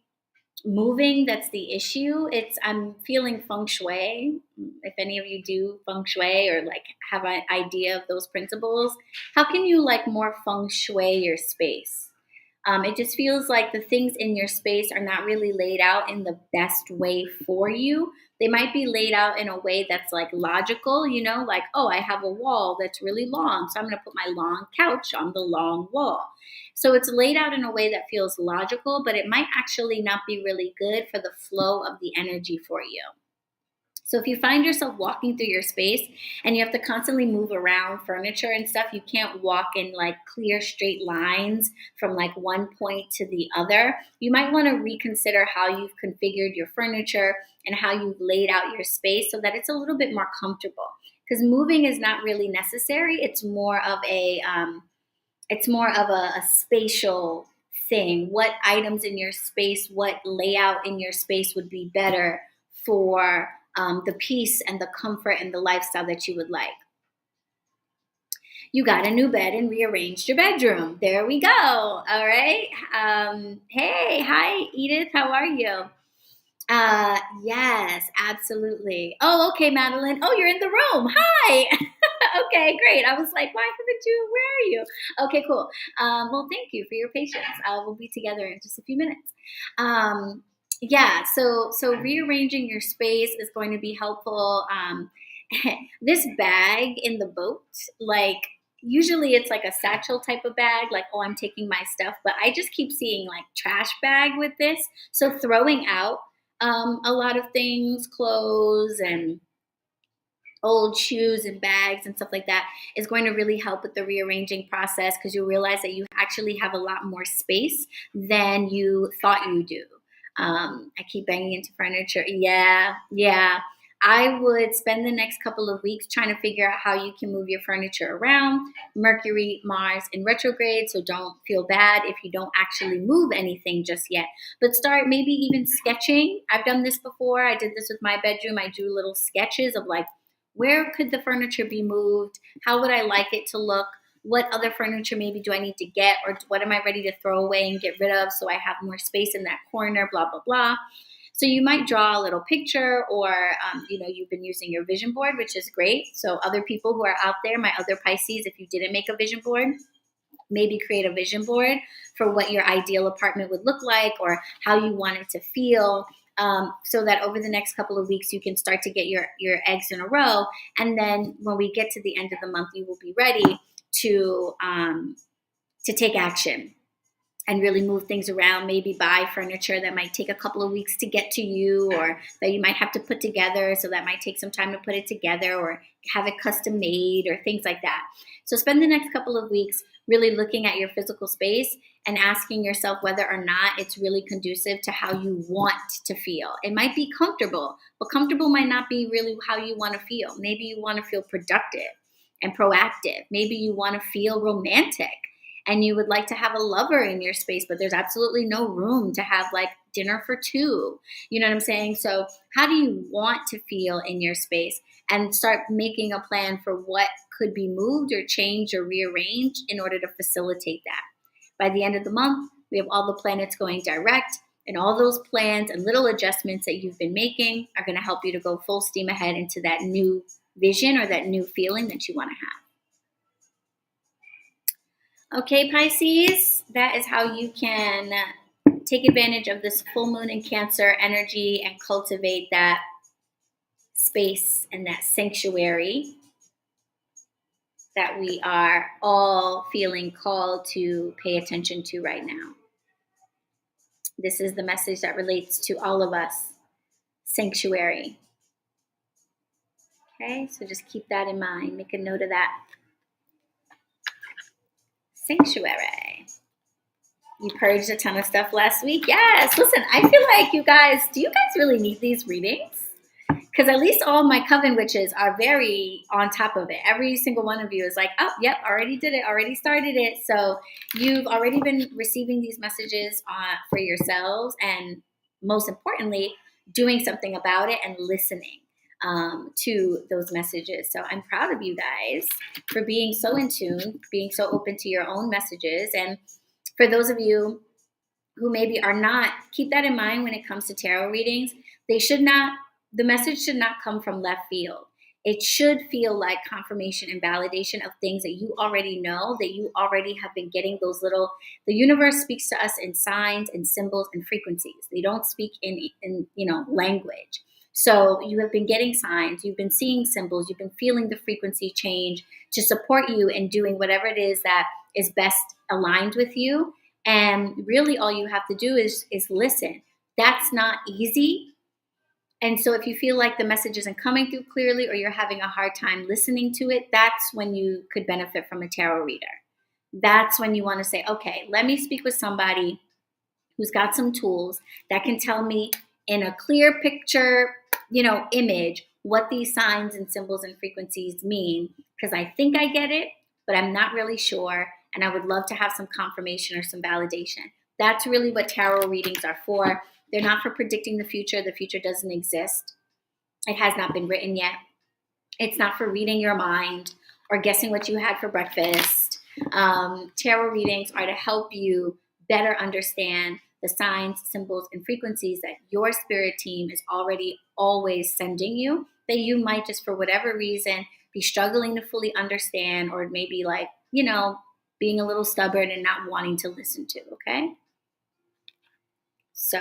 moving that's the issue. I'm feeling feng shui. If any of you do feng shui or like have an idea of those principles, how can you like more feng shui your space? It just feels like the things in your space are not really laid out in the best way for you. They might be laid out in a way that's like logical, like, oh, I have a wall that's really long, so I'm going to put my long couch on the long wall. So it's laid out in a way that feels logical, but it might actually not be really good for the flow of the energy for you. So if you find yourself walking through your space and you have to constantly move around furniture and stuff, you can't walk in like clear straight lines from like one point to the other. You might want to reconsider how you've configured your furniture and how you've laid out your space so that it's a little bit more comfortable. Because moving is not really necessary. It's more of It's more of a spatial thing. What items in your space, what layout in your space would be better for the peace and the comfort and the lifestyle that you would like. You got a new bed and rearranged your bedroom. There we go. All right. Hey, hi, Edith. How are you? Yes, absolutely. Oh, okay, Madeline. Oh, you're in the room. Hi. Okay, great. I was like, why haven't you? Where are you? Okay, cool. Well, thank you for your patience. We'll be together in just a few minutes. Yeah, so rearranging your space is going to be helpful. This bag in the boat, like usually it's like a satchel type of bag, like, oh, I'm taking my stuff, but I just keep seeing like trash bag with this. So throwing out a lot of things, clothes and old shoes and bags and stuff like that is going to really help with the rearranging process, because you realize that you actually have a lot more space than you thought you do. I keep banging into furniture. Yeah. I would spend the next couple of weeks trying to figure out how you can move your furniture around. Mercury, Mars in retrograde, so don't feel bad if you don't actually move anything just yet. But start maybe even sketching. I've done this before. I did this with my bedroom. I drew little sketches of like, where could the furniture be moved? How would I like it to look? What other furniture maybe do I need to get, or what am I ready to throw away and get rid of so I have more space in that corner, blah, blah, blah. So you might draw a little picture, or, you've been using your vision board, which is great. So other people who are out there, my other Pisces, if you didn't make a vision board, maybe create a vision board for what your ideal apartment would look like or how you want it to feel, so that over the next couple of weeks, you can start to get your eggs in a row. And then when we get to the end of the month, you will be ready to take action and really move things around, maybe buy furniture that might take a couple of weeks to get to you, or that you might have to put together. So that might take some time to put it together, or have it custom made, or things like that. So spend the next couple of weeks really looking at your physical space and asking yourself whether or not it's really conducive to how you want to feel. It might be comfortable, but comfortable might not be really how you want to feel. Maybe you want to feel productive and proactive. Maybe you want to feel romantic and you would like to have a lover in your space, but there's absolutely no room to have like dinner for two. You know what I'm saying? So how do you want to feel in your space? And start making a plan for what could be moved or changed or rearranged in order to facilitate that. By the end of the month, we have all the planets going direct, and all those plans and little adjustments that you've been making are going to help you to go full steam ahead into that new vision or that new feeling that you want to have. Okay, Pisces, that is how you can take advantage of this full moon in Cancer energy and cultivate that space and that sanctuary that we are all feeling called to pay attention to right now. This is the message that relates to all of us. Sanctuary. Okay, so just keep that in mind. Make a note of that. Sanctuary. You purged a ton of stuff last week. Yes, listen, I feel like do you guys really need these readings? Because at least all my coven witches are very on top of it. Every single one of you is like, oh, yep, already did it, already started it. So you've already been receiving these messages for yourselves, and most importantly, doing something about it and listening to those messages. So I'm proud of you guys for being so in tune, being so open to your own messages. And for those of you who maybe are not, keep that in mind when it comes to tarot readings. The message should not come from left field. It should feel like confirmation and validation of things that you already know, that you already have been getting the universe speaks to us in signs and symbols and frequencies. They don't speak in language. So you have been getting signs, you've been seeing symbols, you've been feeling the frequency change to support you in doing whatever it is that is best aligned with you. And really all you have to do is listen. That's not easy. And so if you feel like the message isn't coming through clearly, or you're having a hard time listening to it, that's when you could benefit from a tarot reader. That's when you want to say, okay, let me speak with somebody who's got some tools that can tell me in a clear picture, image, what these signs and symbols and frequencies mean, because I think I get it, but I'm not really sure. and I would love to have some confirmation or some validation. That's really what tarot readings are for. They're not for predicting the future. The future doesn't exist. It has not been written yet. It's not for reading your mind or guessing what you had for breakfast. Tarot readings are to help you better understand the signs, symbols, and frequencies that your spirit team is already always sending you, that you might just for whatever reason be struggling to fully understand, or maybe like, being a little stubborn and not wanting to listen to, okay? So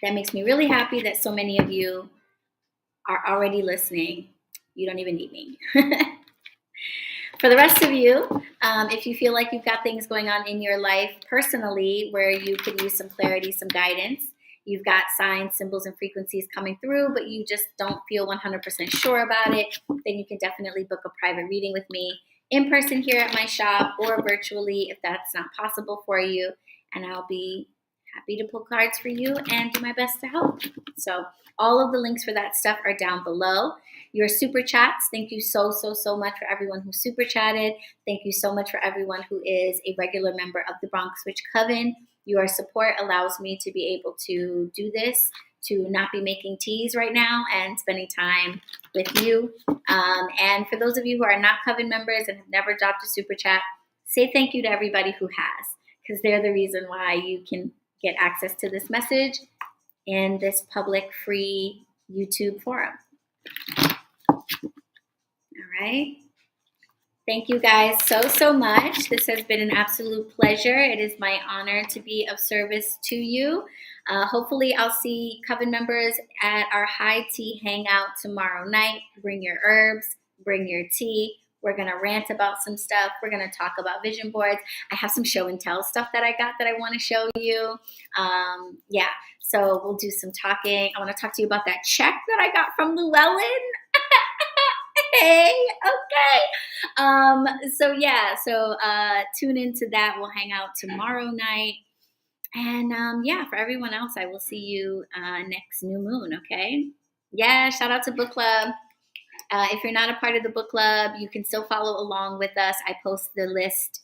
that makes me really happy that so many of you are already listening. You don't even need me. For the rest of you, if you feel like you've got things going on in your life personally where you could use some clarity, some guidance, you've got signs, symbols, and frequencies coming through, but you just don't feel 100% sure about it, then you can definitely book a private reading with me in person here at my shop or virtually if that's not possible for you. And I'll be happy to pull cards for you and do my best to help. So all of the links for that stuff are down below. Your super chats, thank you so much for everyone who super chatted. Thank you so much for everyone who is a regular member of the BronxWitch Coven. Your support allows me to be able to do this, to not be making teas right now and spending time with you. And for those of you who are not Coven members and have never dropped a super chat, say thank you to everybody who has, because they're the reason why you can get access to this message in this public free YouTube forum. All right. Thank you guys so much. This has been an absolute pleasure. It is my honor to be of service to you. Hopefully I'll see Coven members at our high tea hangout tomorrow night. Bring your herbs, bring your tea. We're going to rant about some stuff. We're going to talk about vision boards. I have some show and tell stuff that I got that I want to show you. Yeah, so we'll do some talking. I want to talk to you about that check that I got from Llewellyn. Hey, okay. So tune into that. We'll hang out tomorrow night. And for everyone else, I will see you next new moon, okay? Yeah, shout out to book club. If you're not a part of the book club, you can still follow along with us. I post the list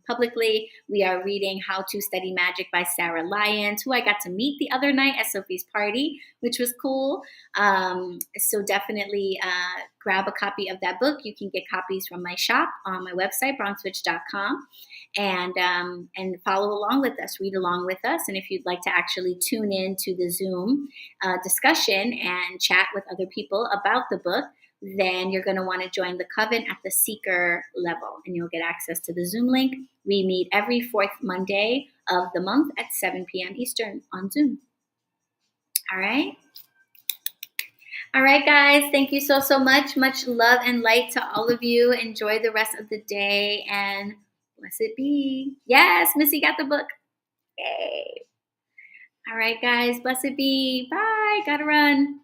publicly. We are reading How to Study Magic by Sarah Lyons, who I got to meet the other night at Sophie's party, which was cool. So definitely grab a copy of that book. You can get copies from my shop on my website, bronxwitch.com, and follow along with us, read along with us. And if you'd like to actually tune in to the Zoom discussion and chat with other people about the book, then you're going to want to join the Coven at the Seeker level, and you'll get access to the Zoom link. We meet every fourth Monday of the month at 7 p.m. Eastern on Zoom. All right. All right, guys. Thank you so much. Much love and light to all of you. Enjoy the rest of the day, and blessed be. Yes, Missy got the book. Yay. All right, guys. Blessed be. Bye. Gotta run.